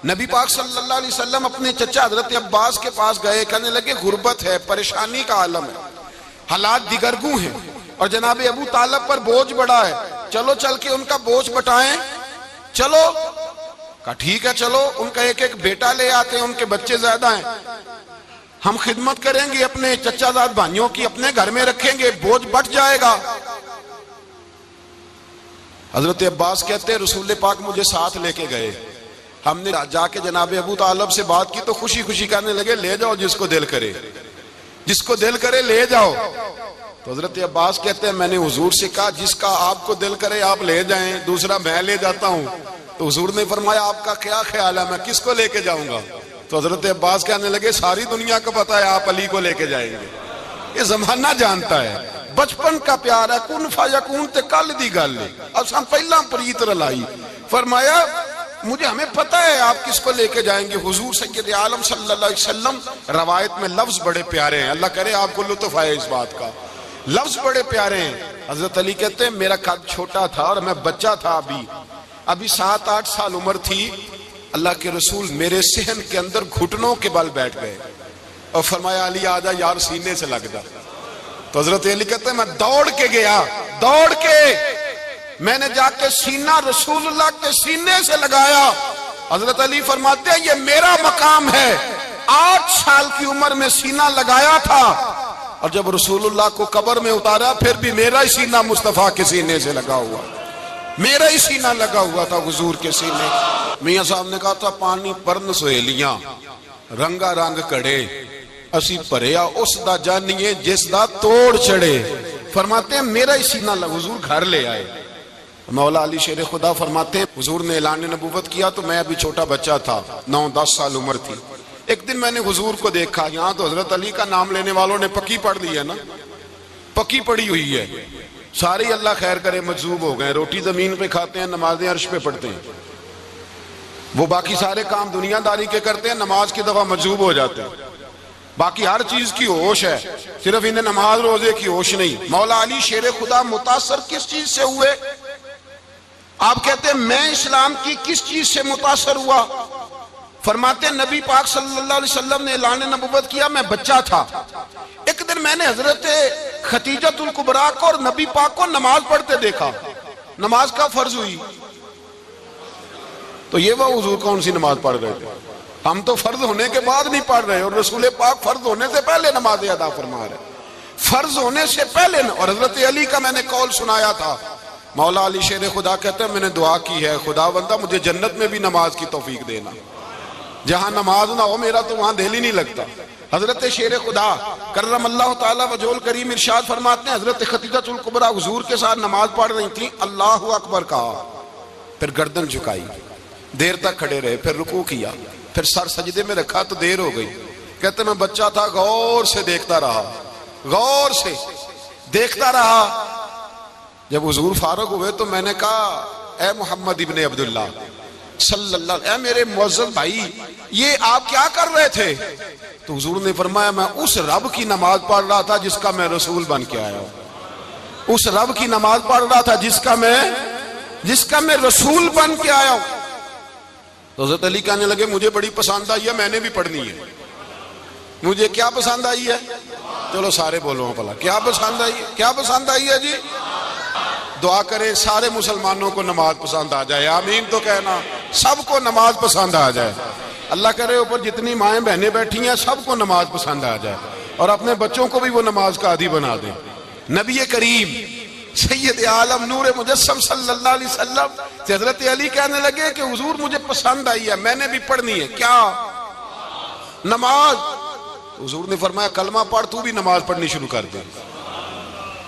نبی پاک صلی اللہ علیہ وسلم اپنے چچا حضرت عباس کے پاس گئے, کہنے لگے غربت ہے, پریشانی کا عالم ہے, حالات دیگرگوں ہیں اور جناب ابو طالب پر بوجھ بڑا ہے, چلو چل کے ان کا بوجھ بٹائیں. چلو کہا ٹھیک ہے چلو, ان کا ایک بیٹا لے آتے ہیں, ان کے بچے زیادہ ہیں, ہم خدمت کریں گے اپنے چچا زاد بھائیوں کی, اپنے گھر میں رکھیں گے, بوجھ بٹ جائے گا. حضرت عباس کہتے ہیں رسول پاک مجھے ساتھ لے کے گئے, ہم نے جا کے جناب ابو طالب سے بات کی تو خوشی خوشی کہنے لگے لے جاؤ جس کو دل کرے لے جاؤ. تو حضرت عباس کہتے ہیں میں نے حضور سے کہا جس کا آپ کو دل کرے آپ لے جائیں, دوسرا میں لے جاتا ہوں. تو حضور نے فرمایا آپ کا کیا خیال ہے, میں کس کو لے کے جاؤں گا؟ تو حضرت عباس کہنے لگے ساری دنیا کو پتا ہے آپ علی کو لے کے جائیں گے, یہ زمانہ جانتا ہے, بچپن کا پیار ہے, کن فیکون تے کل دی گل ہے, اب ہم پہلا پریت رلائی. فرمایا ہمیں پتہ ہے آپ کس کو لے کے جائیں گے. حضور سید عالم صلی اللہ علیہ وسلم, روایت میں لفظ بڑے پیارے ہیں, اللہ کرے آپ کو لطف آئے اس بات کا, لفظ بڑے پیارے ہیں. حضرت علی کہتے ہیں میرا قد چھوٹا تھا اور میں بچہ تھا, ابھی 7-8 سال عمر تھی. اللہ کے رسول میرے صحن کے اندر گھٹنوں کے بل بیٹھ گئے اور فرمایا علی آجا یار سینے سے لگ جا. تو حضرت علی کہتے ہیں میں دوڑ کے گیا, میں نے جا کے سینہ رسول اللہ کے سینے سے لگایا. حضرت علی فرماتے ہیں یہ میرا مقام ہے, 8 سال کی عمر میں سینہ لگایا تھا اور جب رسول اللہ کو قبر میں اتارا پھر بھی میرا ہی سینہ مصطفیٰ کے سینے سے لگا ہوا, میرا ہی سینہ لگا ہوا تھا حضور کے سینے. میاں صاحب نے کہا تھا پانی پرن سہیلیاں رنگا رنگ کڑے, اسی پریا اس دا جانیے جس دا توڑ چڑے. فرماتے ہیں میرا ہی سینہ لگا, حضور گھر لے آئے. مولا علی شیر خدا فرماتے ہیں حضور نے اعلان نبوت کیا تو میں ابھی چھوٹا بچہ تھا, 9-10 سال عمر تھی. ایک دن میں نے حضور کو دیکھا, یہاں تو حضرت علی کا نام لینے والوں نے پکی پڑھ دی ہے نا, پکی پڑی ہوئی ہے. سارے ہی اللہ خیر کرے مجذوب ہو گئے، روٹی زمین پہ کھاتے ہیں، نمازیں عرش پہ پڑھتے ہیں، وہ باقی سارے کام دنیا داری کے کرتے ہیں، نماز کی دفعہ مجذوب ہو جاتے ہیں، باقی ہر چیز کی ہوش ہے، صرف انہیں نماز روزے کی ہوش نہیں۔ مولا علی شیر خدا متاثر کس چیز سے ہوئے؟ آپ کہتے ہیں میں اسلام کی کس چیز سے متاثر ہوا؟ فرماتے ہیں نبی پاک صلی اللہ علیہ وسلم نے اعلان نبوت کیا، میں بچہ تھا، ایک دن میں نے حضرت خدیجۃ الکبریٰ کو اور نبی پاک کو نماز پڑھتے دیکھا، نماز کا فرض ہوئی، تو یہ وہ حضور کون سی نماز پڑھ رہے تھے؟ ہم تو فرض ہونے کے بعد نہیں پڑھ رہے، اور رسول پاک فرض ہونے سے پہلے نماز ادا فرما رہے، فرض ہونے سے پہلے۔ اور حضرت علی کا میں نے قول سنایا تھا، مولا علی شیر خدا کہتے ہیں میں نے دعا کی ہے خدا بندہ مجھے جنت میں بھی نماز کی توفیق دینا، جہاں نماز نہ ہو میرا تو وہاں دل ہی نہیں لگتا۔ حضرت شیر خدا کرم اللہ تعالیٰ وجہ الکریم ارشاد فرماتے ہیں حضرت خدیجۃ الکبریٰ حضور کے ساتھ نماز پڑھ رہی تھیں، اللہ اکبر کہا، پھر گردن جھکائی، دیر تک کھڑے رہے، پھر رکوع کیا، پھر سر سجدے میں رکھا تو دیر ہو گئی۔ کہتے میں بچہ تھا، غور سے دیکھتا رہا، غور سے دیکھتا رہا۔ جب حضور فارغ ہوئے تو میں نے کہا اے محمد ابن عبداللہ صلی اللہ علیہ، اے میرے معزز بھائی یہ آپ کیا کر رہے تھے؟ تو حضور نے فرمایا میں اس رب کی نماز پڑھ رہا تھا جس کا میں رسول بن کے آیا ہوں، اس رب کی نماز پڑھ رہا تھا جس کا میں رسول بن کے آیا ہوں۔ تو حضرت علی کہنے لگے مجھے بڑی پسند آئی ہے، میں نے بھی پڑھنی ہے۔ مجھے کیا پسند آئی ہے؟ چلو سارے بولو پلا کیا پسند آئی ہے؟ کیا پسند آئی ہے جی؟ دعا کرے سارے مسلمانوں کو نماز پسند آ جائے، آمین تو کہنا، سب کو نماز پسند آ جائے۔ اللہ کرے اوپر جتنی مائیں بہنیں بیٹھی ہیں سب کو نماز پسند آ جائے، اور اپنے بچوں کو بھی وہ نماز کا عادی بنا دیں۔ نبی کریم سید عالم نور مجسم صلی اللہ علیہ وسلم سے حضرت علی کہنے لگے کہ حضور مجھے پسند آئی ہے، میں نے بھی پڑھنی ہے۔ کیا؟ نماز۔ حضور نے فرمایا کلمہ پڑھ، تو بھی نماز پڑھنی شروع کر دے۔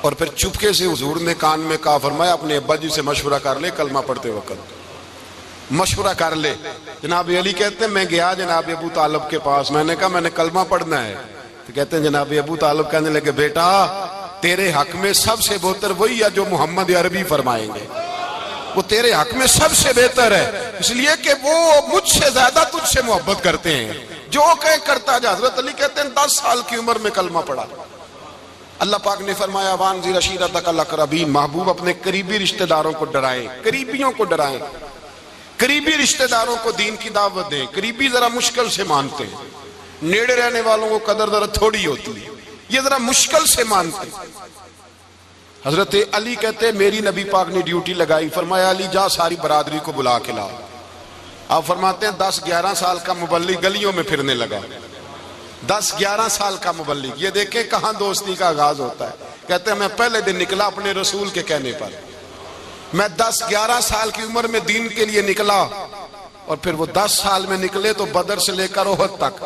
اور پھر چپکے سے حضور نے کان میں کہا، فرمایا اپنے ابا جی سے مشورہ کر لے کلمہ پڑھتے وقت، مشورہ کر لے۔ جناب علی کہتے ہیں میں گیا جناب ابو طالب کے پاس، میں نے کہا میں نے کلمہ پڑھنا ہے، تو کہتے ہیں جناب ابو طالب کہنے لگے بیٹا تیرے حق میں سب سے بہتر وہی ہے جو محمد عربی فرمائیں گے، وہ تیرے حق میں سب سے بہتر ہے، اس لیے کہ وہ مجھ سے زیادہ تجھ سے محبت کرتے ہیں، جو کہے کرتا جا۔ حضرت علی کہتے ہیں 10 سال کی عمر میں کلمہ پڑھا۔ اللہ پاک نے فرمایا وانذر عشیرتک الاقربین، محبوب اپنے قریبی رشتہ داروں کو ڈرائیں، قریبیوں کو ڈرائیں، قریبی رشتہ داروں کو دین کی دعوت دیں۔ قریبی ذرا مشکل سے مانتے ہیں، نیڑے رہنے والوں کو قدر ذرا تھوڑی ہوتی ہے، یہ ذرا مشکل سے مانتے ہیں۔ حضرت علی کہتے ہیں میری نبی پاک نے ڈیوٹی لگائی، فرمایا علی جا ساری برادری کو بلا کے لا۔ آپ فرماتے ہیں 10-11 سال کا مبلغ گلیوں میں پھرنے لگا، 10-11 سال کا مبلغ۔ یہ دیکھیں کہاں دوستی کا آغاز ہوتا ہے۔ کہتے ہیں میں پہلے دن نکلا اپنے رسول کے کہنے پر، میں 10-11 سال کی عمر میں دین کے لیے نکلا، اور پھر وہ 10 سال میں نکلے تو بدر سے لے کر احد تک،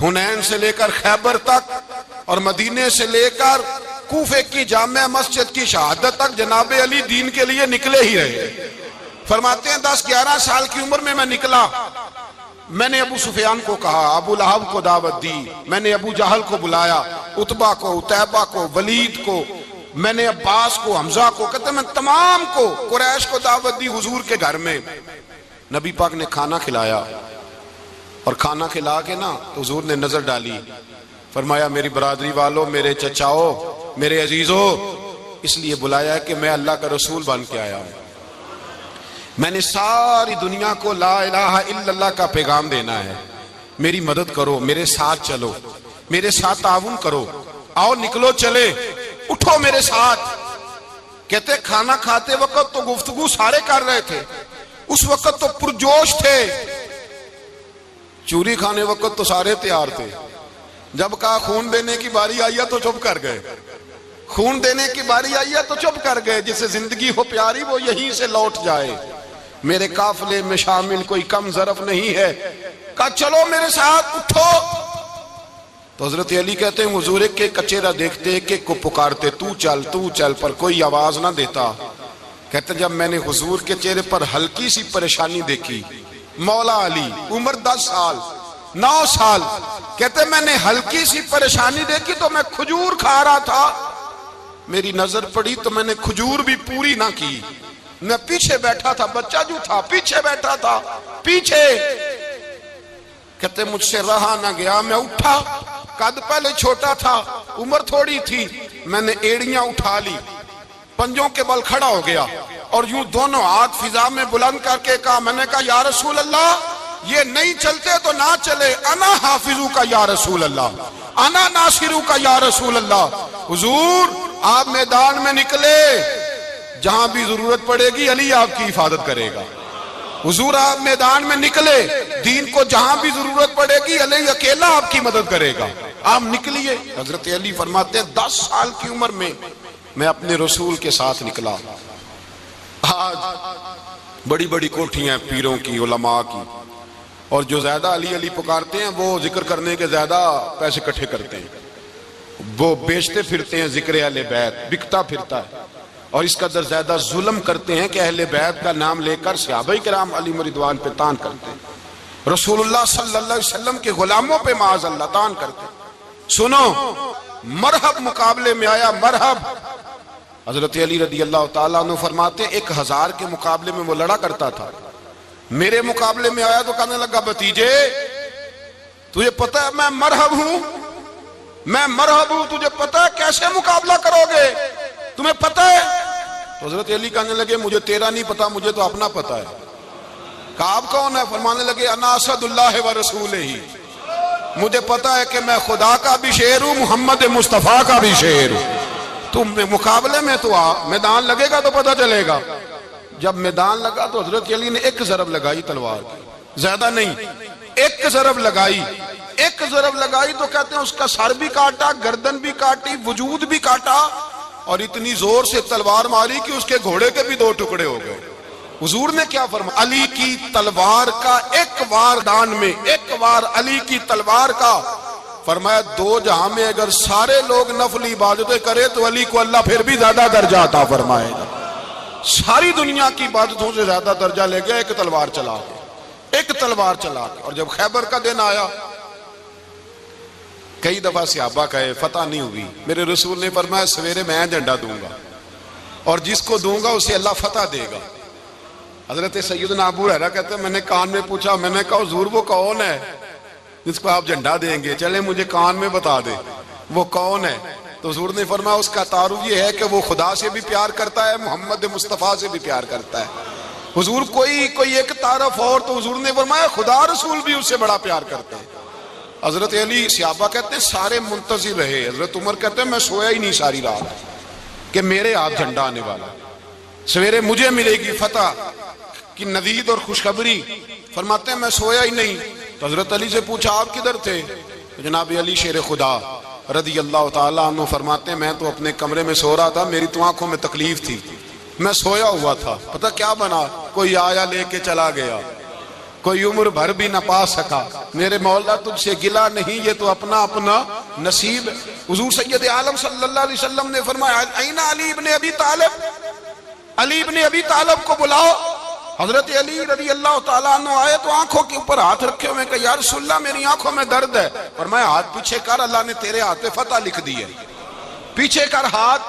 حنین سے لے کر خیبر تک، اور مدینے سے لے کر کوفے کی جامع مسجد کی شہادت تک جناب علی دین کے لیے نکلے ہی رہے۔ فرماتے ہیں 10-11 سال کی عمر میں نکلا، میں نے ابو سفیان کو کہا، ابو لہب کو دعوت دی، میں نے ابو جہل کو بلایا، عتبہ کو، عتیبہ کو، ولید کو، میں نے عباس کو، حمزہ کو، کہتے ہیں میں تمام کو، قریش کو دعوت دی حضور کے گھر میں۔ نبی پاک نے کھانا کھلایا، اور کھانا کھلا کے نا تو حضور نے نظر ڈالی، فرمایا میری برادری والوں، میرے چچاؤ، میرے عزیزوں، اس لیے بلایا ہے کہ میں اللہ کا رسول بن کے آیا ہوں، میں نے ساری دنیا کو لا الہ الا اللہ کا پیغام دینا ہے، میری مدد کرو، میرے ساتھ چلو، میرے ساتھ تعاون کرو، آؤ نکلو چلے، اٹھو میرے ساتھ۔ کہتے کھانا کھاتے وقت تو گفتگو سارے کر رہے تھے، اس وقت تو پرجوش تھے، چوری کھانے وقت تو سارے تیار تھے، جب کہا خون دینے کی باری آئی ہے تو چپ کر گئے، خون دینے کی باری آئی ہے تو چپ کر گئے، جسے زندگی ہو پیاری وہ یہیں سے لوٹ جائے، میرے قافلے میں شامل کوئی کم ظرف نہیں ہے، کہا چلو میرے ساتھ اٹھو۔ تو حضرت علی کہتے ہیں حضور ایک ایک چہرہ دیکھتے، ایک ایک کو پکارتے، تو چل، پر کوئی آواز نہ دیتا۔ کہتے جب میں نے حضور کے چہرے پر ہلکی سی پریشانی دیکھی، مولا علی عمر 10 سال 9 سال، کہتے میں نے ہلکی سی پریشانی دیکھی تو میں کھجور کھا رہا تھا، میری نظر پڑی تو میں نے کھجور بھی پوری نہ کی. میں پیچھے بیٹھا تھا, بچہ جو تھا پیچھے بیٹھا تھا, پیچھے. کہتے مجھ سے رہا نہ گیا, میں اٹھا. قد پہلے چھوٹا تھا, عمر تھوڑی تھی. میں نے ایڑیاں اٹھا لی, پنجوں کے بل کھڑا ہو گیا اور یوں دونوں ہاتھ فضا میں بلند کر کے کہا, میں نے کہا یا رسول اللہ یہ نہیں چلتے تو نہ چلے, انا حافظو کا یا رسول اللہ, انا ناصرو کا یا رسول اللہ. حضور آپ میدان میں نکلے, جہاں بھی ضرورت پڑے گی علی آپ کی حفاظت کرے گا. حضور آپ میدان میں نکلے, دین کو جہاں بھی ضرورت پڑے گی علی اکیلا آپ کی مدد کرے گا. آپ نکلیے. حضرت علی فرماتے ہیں 10 سال کی عمر میں اپنے رسول کے ساتھ نکلا. آج بڑی بڑی کوٹھیاں پیروں کی, علماء کی, اور جو زیادہ علی علی پکارتے ہیں وہ ذکر کرنے کے زیادہ پیسے اکٹھے کرتے ہیں, وہ بیچتے پھرتے ہیں ذکر اہل بیت, بکتا پھرتا ہے, اور اس قدر زیادہ ظلم کرتے ہیں کہ اہل بیت کا نام لے کر صحابہ کرام علی رضوان پہ تان کرتے ہیں, رسول اللہ صلی اللہ علیہ وسلم کے غلاموں پہ معاذ اللہ تان کرتے ہیں. سنو, مرحب مقابلے میں آیا, مرحب. حضرت علی رضی اللہ تعالیٰ عنہ فرماتے 1000 کے مقابلے میں وہ لڑا کرتا تھا, میرے مقابلے میں آیا تو کہنے لگا بھتیجے تجھے پتہ ہے میں مرحب ہوں, میں مرحب ہوں, تجھے پتہ ہے کیسے مقابلہ کرو گے, تمہیں پتہ ہے؟ تو حضرت علی کہنے لگے مجھے تیرا نہیں پتا, مجھے تو اپنا پتا ہے. کعب کون ہے؟ فرمانے لگے انا اسد اللہ و رسولہ ہی, مجھے پتا ہے کہ میں خدا کا بھی شیر ہوں, محمد مصطفیٰ کا بھی شیر ہوں. تم مقابلے میں تو آ, میدان لگے گا تو پتا چلے گا. جب میدان لگا تو حضرت علی نے ایک ضرب لگائی تلوار کی, زیادہ نہیں, ایک ضرب لگائی. ایک ضرب لگائی تو کہتے ہیں اس کا سر بھی کاٹا, گردن بھی کاٹی, وجود بھی کاٹا, اور اتنی زور سے تلوار ماری کہ اس کے گھوڑے کے بھی 2 ٹکڑے ہو گئے. حضور نے کیا فرمایا؟ علی کی تلوار کا ایک وار دان میں, ایک وار علی کی تلوار کا, فرمایا 2 جہاں میں اگر سارے لوگ نفل عبادتیں کرے تو علی کو اللہ پھر بھی زیادہ درجہ عطا فرمائے گا. ساری دنیا کی عبادتوں سے زیادہ درجہ لے گیا ایک تلوار چلا کے, ایک تلوار چلا کے. اور جب خیبر کا دن آیا, کئی دفعہ صحابہ کہے فتح نہیں ہوئی, میرے رسول نے فرمایا سویرے میں جھنڈا دوں گا اور جس کو دوں گا اسے اللہ فتح دے گا. حضرت سیدنا ابو ہریرہ کہتے ہیں میں نے کان میں پوچھا, میں نے کہا حضور وہ کون ہے جس کو آپ جھنڈا دیں گے, چلے مجھے کان میں بتا دے وہ کون ہے. تو حضور نے فرمایا اس کا تعارف یہ ہے کہ وہ خدا سے بھی پیار کرتا ہے, محمد مصطفیٰ سے بھی پیار کرتا ہے. حضور کوئی ایک تعارف اور, تو حضور نے فرمایا خدا رسول بھی اس سے بڑا پیار کرتے ہیں. حضرت علی, صحابہ کہتے ہیں سارے منتظر رہے. حضرت عمر کہتے ہیں میں سویا ہی نہیں ساری رات کہ میرے ہاتھ جھنڈا آنے والا, سویرے مجھے ملے گی فتح کی نوید اور خوشخبری. فرماتے ہیں میں سویا ہی نہیں. تو حضرت علی سے پوچھا آپ کدھر تھے؟ جناب علی شیر خدا رضی اللہ تعالیٰ عنہ فرماتے ہیں میں تو اپنے کمرے میں سو رہا تھا, میری تو آنکھوں میں تکلیف تھی, میں سویا ہوا تھا. پتہ کیا بنا, کوئی آیا لے کے چلا گیا, کوئی عمر بھر بھی نہ پا سکا. میرے مولا تجھ سے گلا نہیں, یہ تو اپنا اپنا نصیب. حضور سید عالم صلی اللہ علیہ وسلم نے فرمایا این علی ابن ابی طالب, علی ابن ابی طالب کو بلاؤ. حضرت علی رضی اللہ تعالیٰ عنہ آئے تو آنکھوں کے اوپر ہاتھ رکھے ہوئے کہ یا رسول اللہ میری آنکھوں میں درد ہے. فرمایا ہاتھ پیچھے کر, اللہ نے تیرے ہاتھ پہ فتح لکھ دی ہے, پیچھے کر ہاتھ.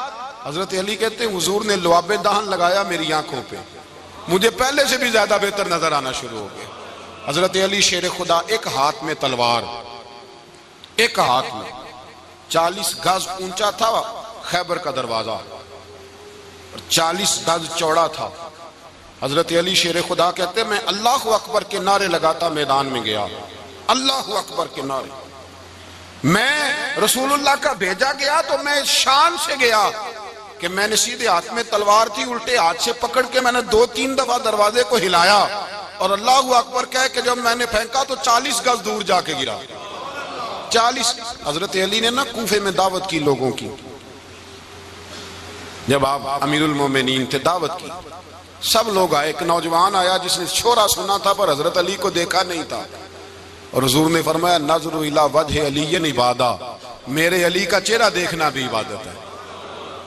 حضرت علی کہتے ہیں حضور نے لعاب دہن لگایا میری آنکھوں پہ, مجھے پہلے سے بھی زیادہ بہتر نظر آنا شروع ہو گیا. حضرت علی شیر خدا, ایک ہاتھ میں تلوار, ایک ہاتھ میں 40 گز اونچا تھا خیبر کا دروازہ, 40 گز چوڑا تھا. حضرت علی شیر خدا کہتے ہیں میں اللہ اکبر کے نعرے لگاتا میدان میں گیا, اللہ اکبر کے نعرے. میں رسول اللہ کا بھیجا گیا تو میں شان سے گیا کہ میں نے سیدھے ہاتھ میں تلوار تھی, الٹے ہاتھ سے پکڑ کے میں نے 2-3 دفعہ دروازے کو ہلایا اور اللہ اکبر کہہ کہ جب میں نے پھینکا تو 40 گز دور جا کے گرا. 40. حضرت علی نے نا کوفے میں دعوت کی لوگوں کی, جب آپ امیر المومنین تھے دعوت کی, سب لوگ آئے. ایک نوجوان آیا جس نے شورا سنا تھا پر حضرت علی کو دیکھا نہیں تھا, اور حضور نے فرمایا نظر الی وجہ علی عبادہ, میرے علی کا چہرہ دیکھنا بھی عبادت ہے.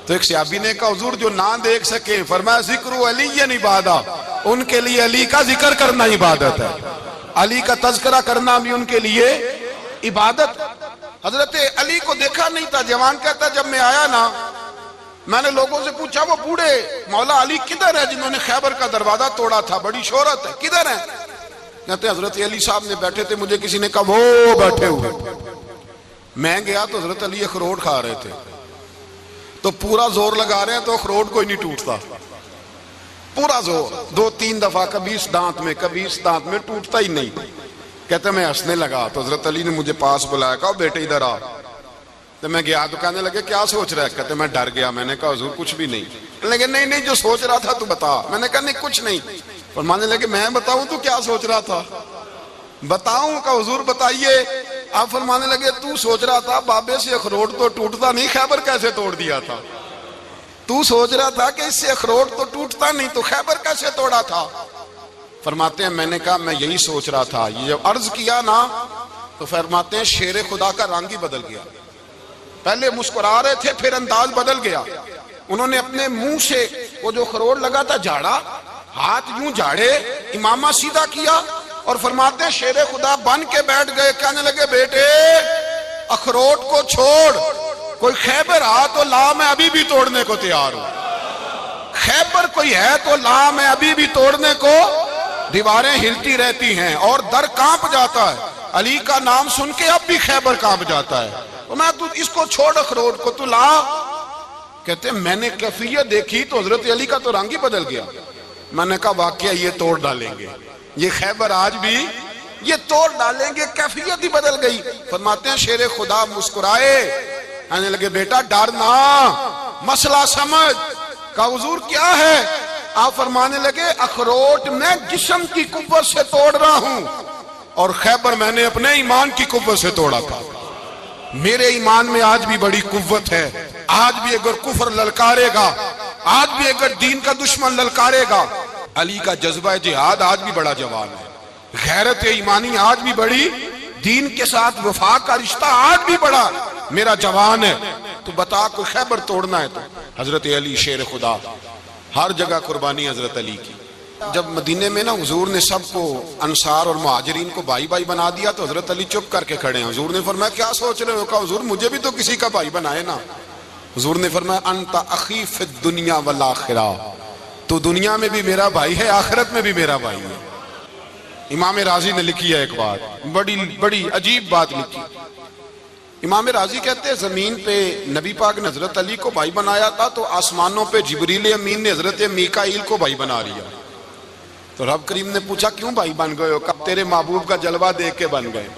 تو ایک صحابی نے کہا حضور جو نہ دیکھ سکے, فرمایا ذکر علی عبادہ, ان کے لیے علی کا ذکر کرنا عبادت ہے, علی کا تذکرہ کرنا بھی ان کے لیے عبادت. حضرت علی کو دیکھا نہیں تھا. جوان کہتا جب میں آیا نا میں نے لوگوں سے پوچھا وہ بوڑھے مولا علی کدھر ہے جنہوں نے خیبر کا دروازہ توڑا تھا، بڑی شہرت ہے، کدھر ہیں؟ کہتے حضرت علی صاحب نے بیٹھے تھے، مجھے کسی نے کہا وہ بیٹھے ہوئے۔ میں گیا تو حضرت علی اخروٹ کھا رہے تھے، تو پورا زور لگا رہے ہیں تو اخروٹ کوئی نہیں ٹوٹتا، پورا زور 2-3 دفعہ، کبھی اس دانت میں کبھی اس دانت میں، ٹوٹتا ہی نہیں۔ کہتے میں ہنسنے لگا تو حضرت علی نے مجھے پاس بلایا، کہا بیٹے ادھر آ۔ تو میں گیا تو کہنے لگے کیا سوچ رہا ہے؟ کہتے میں ڈر گیا، میں نے کہا حضور کچھ بھی نہیں۔ لیکن نہیں جو سوچ رہا تھا تو بتا۔ میں نے کہا نہیں کچھ نہیں۔ فرمانے لگے میں بتاؤں تو کیا سوچ رہا تھا؟ بتاؤں؟ کہ حضور بتائیے۔ آپ فرمانے لگے تو سوچ رہا تھا بابے سے اخروٹ تو ٹوٹتا نہیں، خیبر کیسے توڑ دیا تھا؟ تو سوچ رہا تھا کہ اس سے اخروٹ تو ٹوٹتا نہیں، تو خیبر کیسے توڑا تھا؟ فرماتے ہیں میں نے کہا میں یہی سوچ رہا تھا۔ یہ جب عرض کیا نا تو فرماتے ہیں شیر خدا کا رنگ ہی بدل گیا، پہلے مسکرا رہے تھے پھر انداز بدل گیا۔ انہوں نے اپنے منہ سے وہ جو خروٹ لگا تھا جھاڑا، ہاتھ یوں جھاڑے، امامہ سیدھا کیا، اور فرماتے ہیں شیر خدا بن کے بیٹھ گئے، کہنے لگے بیٹے اخروٹ کو چھوڑ، کوئی خیبر آ تو لا، میں ابھی بھی توڑنے کو تیار ہوں۔ خیبر کوئی ہے تو لا، میں ابھی بھی توڑنے کو، دیواریں ہلتی رہتی ہیں اور در کانپ جاتا ہے، علی کا نام سن کے اب بھی خیبر کانپ جاتا ہے، میں تو اس کو چھوڑ اخروٹ کو، تو لا۔ کہتے ہیں میں نے کیفیت دیکھی تو حضرت علی کا تو رنگ ہی بدل گیا۔ میں نے کہا واقعہ یہ توڑ ڈالیں گے، یہ خیبر آج بھی یہ توڑ ڈالیں گے، کیفیت ہی بدل گئی۔ فرماتے ہیں شیر خدا مسکرائے، کہنے لگے بیٹا ڈرنا، مسئلہ سمجھ۔ کہا حضور کیا ہے؟ آپ فرمانے لگے اخروٹ میں جسم کی قوت سے توڑ رہا ہوں، اور خیبر میں نے اپنے ایمان کی قوت سے توڑا تھا۔ میرے ایمان میں آج بھی بڑی قوت ہے، آج بھی اگر کفر للکارے گا، آج بھی اگر دین کا دشمن للکارے گا، علی کا جذبہ جہاد آج بھی بڑا جوان ہے، غیرت ایمانی آج بھی بڑی، دین کے ساتھ وفا کا رشتہ آج بھی بڑا میرا جوان ہے۔ تو بتا کوئی خیبر توڑنا ہے تو حضرت علی شیر خدا، ہر جگہ قربانی حضرت علی کی۔ جب مدینے میں نا حضور نے سب کو انصار اور مہاجرین کو بھائی بھائی بنا دیا تو حضرت علی چپ کر کے کھڑے ہیں۔ حضور نے فرمایا کیا سوچ رہے ہو؟ کہا حضور مجھے بھی تو کسی کا بھائی بنائے نا۔ حضور نے فرمایا انت اخی فی الدنیا والآخرہ، تو دنیا میں بھی میرا بھائی ہے، آخرت میں بھی میرا بھائی ہے۔ امام راضی نے لکھی ہے ایک بات، بڑی عجیب بات لکھی۔ امام راضی کہتے ہیں زمین پہ نبی پاک نے حضرت علی کو بھائی بنایا تھا تو آسمانوں پہ جبریل امین نے حضرت میکائیل کو بھائی بنا لیا۔ تو رب کریم نے پوچھا کیوں بھائی بن گئے ہو؟ کب تیرے محبوب کا جلوہ دیکھ کے بن گئے۔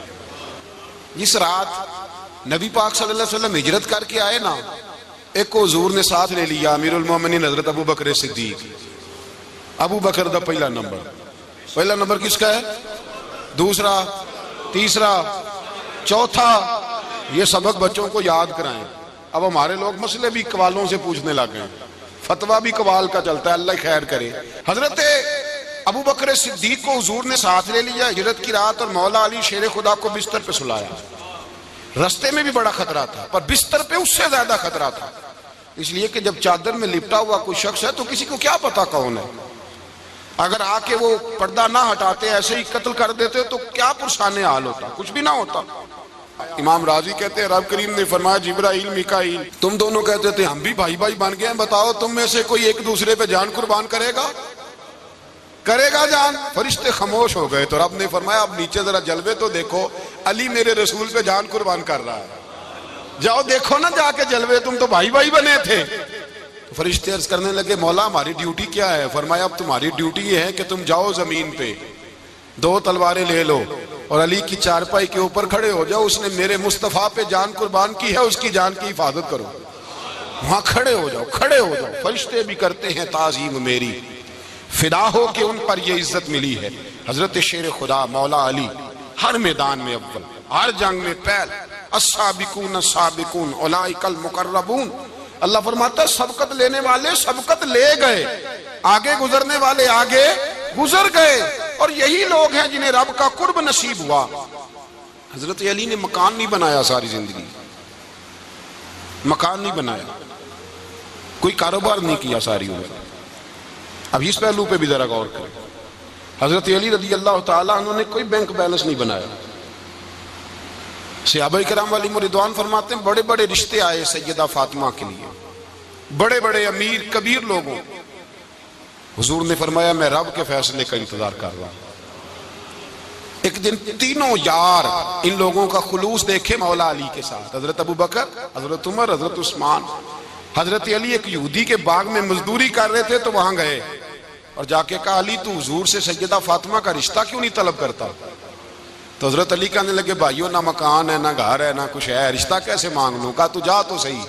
اس رات نبی پاک صلی اللہ علیہ وسلم ہجرت کر کے آئے نا، ایک کو حضور نے ساتھ لے لیا، امیر المومنین حضرت ابو بکر صدیق۔ ابو بکر دا پہلا نمبر کس کا ہے؟ دوسرا، تیسرا، چوتھا، یہ سبق بچوں کو یاد کرائیں۔ اب ہمارے لوگ مسئلے بھی قوالوں سے پوچھنے لگ گئے، فتویٰ بھی قوال کا چلتا ہے، اللہ خیر کرے۔ حضرت ابو بکر صدیق کو حضور نے ساتھ لے لیا ہجرت کی رات، اور مولا علی شیر خدا کو بستر پہ سلایا۔ رستے میں بھی بڑا خطرہ تھا پر بستر پہ اس سے زیادہ خطرہ تھا، اس لیے کہ جب چادر میں لپٹا ہوا کوئی شخص ہے تو کسی کو کیا پتا کون ہے، اگر آ کے وہ پردہ نہ ہٹاتے ایسے ہی قتل کر دیتے تو کیا پرسان حال ہوتا، کچھ بھی نہ ہوتا۔ امام راضی کہتے ہیں رب کریم نے فرمایا جبرائیل میکائیل تم دونوں کہتے تھے ہم بھی بھائی بھائی بن گئے ہیں، بتاؤ تم میں سے کوئی ایک دوسرے پہ جان قربان کرے گا جان؟ فرشتے خاموش ہو گئے تو رب نے فرمایا اب نیچے ذرا جلوے تو دیکھو، علی میرے رسول پہ جان قربان کر رہا ہے، جاؤ دیکھو نا جا کے جلوے، تم تو بھائی بھائی بنے تھے۔ تو فرشتے عرض کرنے لگے مولا ہماری ڈیوٹی کیا ہے؟ فرمایا اب تمہاری ڈیوٹی یہ ہے کہ تم جاؤ زمین پہ 2 تلواریں لے لو اور علی کی چارپائی کے اوپر کھڑے ہو جاؤ، اس نے میرے مصطفیٰ پہ جان قربان کی ہے، اس کی جان کی حفاظت کرو، وہاں کھڑے ہو جاؤ۔ فرشتے بھی کرتے ہیں تعظیم میری، فدا ہو کہ ان پر یہ عزت ملی ہے۔ حضرت شیر خدا مولا علی ہر میدان میں اول، ہر جنگ میں پہل، السابقون السابقون اولئک المقربون۔ اللہ فرماتا ہے سبقت لینے والے سبقت لے گئے، آگے گزرنے والے آگے گزر گئے، اور یہی لوگ ہیں جنہیں رب کا قرب نصیب ہوا۔ حضرت علی نے مکان نہیں بنایا، ساری زندگی مکان نہیں بنایا، کوئی کاروبار نہیں کیا ساری عمر۔ اب اس پہلو پہ بھی ذرا غور کریں، حضرت علی رضی اللہ تعالیٰ انہوں نے کوئی بینک بیلنس نہیں بنایا۔ صحابہ کرام علیہم رضوان فرماتے ہیں بڑے بڑے رشتے آئے سیدہ فاطمہ کے لیے، بڑے بڑے امیر کبیر لوگوں، حضور نے فرمایا میں رب کے فیصلے کا انتظار کر رہا ہوں۔ ایک دن تینوں یار ان لوگوں کا خلوص دیکھے مولا علی کے ساتھ، حضرت ابوبکر، حضرت عمر، حضرت عثمان، حضرت علی ایک یہودی کے باغ میں مزدوری کر رہے تھے تو وہاں گئے اور جا کے کہا علی تو حضور سے سیدہ فاطمہ کا رشتہ کیوں نہیں طلب کرتا؟ تو حضرت علی کہنے لگے بھائیو نہ مکان ہے نہ گھر ہے نہ کچھ ہے، رشتہ کیسے مانگ لوں؟ کہا تو جا تو صحیح،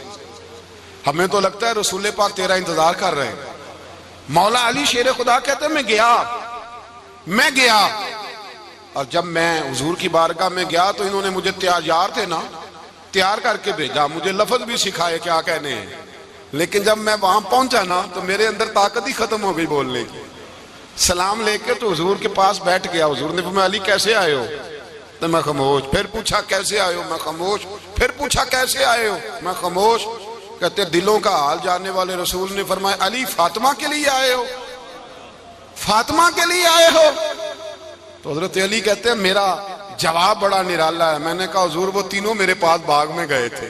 ہمیں تو لگتا ہے رسول پاک تیرا انتظار کر رہے ہیں۔ مولا علی شیر خدا کہتے ہیں میں گیا اور جب میں حضور کی بارگاہ میں گیا تو انہوں نے مجھے یار تھے نا تیار کر کے بھیجا، مجھے لفظ بھی سکھائے کیا کہنے ہیں، لیکن جب میں وہاں پہنچا نا تو میرے اندر طاقت ہی ختم ہو گئی بولنے کی۔ سلام لے کے تو حضور کے پاس بیٹھ گیا، حضور نے فرمایا علی کیسے آئے ہو؟ تو میں خاموش، پھر پوچھا کیسے آئے ہو؟ میں خاموش، پھر پوچھا کیسے آئے ہو؟ میں خاموش۔ کہتے دلوں کا حال جاننے والے رسول نے فرمایا علی فاطمہ کے لیے آئے ہو؟ فاطمہ کے لیے آئے ہو؟ تو حضرت علی کہتے ہیں میرا جواب بڑا نرالا ہے، میں نے کہا حضور وہ تینوں میرے پاس باغ میں گئے تھے،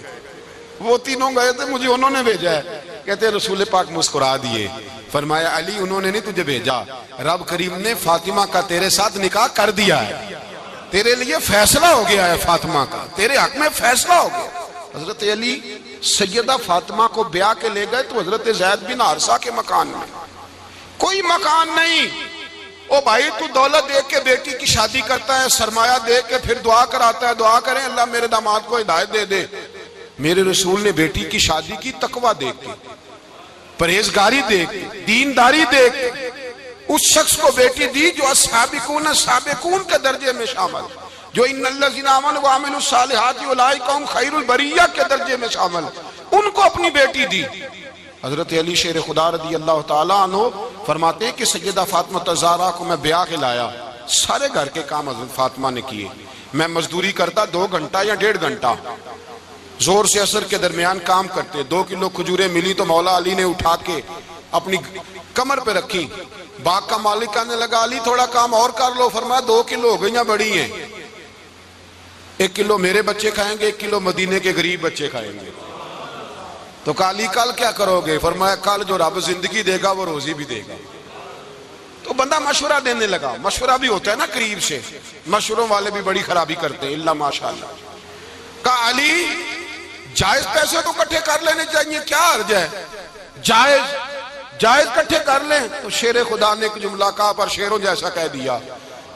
وہ تینوں گئے تھے، مجھے انہوں نے بھیجا ہے۔ کہتے ہیں رسول پاک مسکرا دیے، فرمایا علی انہوں نے نہیں تجھے بھیجا، رب کریم نے فاطمہ کا تیرے ساتھ نکاح کر دیا ہے، تیرے لیے فیصلہ ہو گیا ہے فاطمہ کا، تیرے حق میں فیصلہ ہو گیا۔ حضرت علی سیدہ فاطمہ کو بیاہ کے لے گئے تو حضرت زید بن حارثہ کے مکان میں، کوئی مکان نہیں۔ او بھائی تو دولت دیکھ کے بیٹی کی شادی کرتا ہے، سرمایہ دیکھ کے پھر دعا کراتا ہے، دعا کریں اللہ میرے داماد کو ہدایت دے دے۔ میرے رسول نے بیٹی کی شادی کی تقوی دیکھ کے، پرہیزگاری دیکھ کے، دینداری دیکھ کے، اس شخص کو بیٹی دی جو سابقون کے درجے میں شامل، جو ان الذین آمنوا وعملوا الصالحات اولئک هم خیر البریہ کے درجے میں شامل، ان کو اپنی بیٹی دی۔ حضرت علی شیر خدا رضی اللہ تعالیٰ عنہ فرماتے ہیں کہ سیدہ فاطمہ الزہرا کو میں بیاہ کے لایا، سارے گھر کے کام حضرت فاطمہ نے کیے، میں مزدوری کرتا 2 گھنٹہ یا 1.5 گھنٹہ، زور سے عصر کے درمیان کام کرتے، 2 کلو کھجوریں ملی تو مولا علی نے اٹھا کے اپنی کمر پہ رکھی، باغ کا مالک کہنے لگا علی تھوڑا کام اور کر لو، فرمایا 2 کلو ہو گئیاں بڑی ہیں، 1 کلو میرے بچے کھائیں گے، 1 کلو مدینے کے غریب بچے کھائیں گے۔ تو کہا علی کل کیا کرو گے؟ فرمایا کل جو رب زندگی دے گا وہ روزی بھی دے گا۔ تو بندہ مشورہ دینے لگا، مشورہ بھی ہوتا ہے نا قریب سے، مشوروں والے بھی بڑی خرابی کرتے ہیں اللہ ماشاءاللہ۔ کہا علی جائز پیسے تو کٹھے کر لینے چاہیے، کیا عرض ہے، جائز کٹھے کر لیں۔ تو شیر خدا نے ایک جملہ کہا پر شیروں جیسا کہہ دیا۔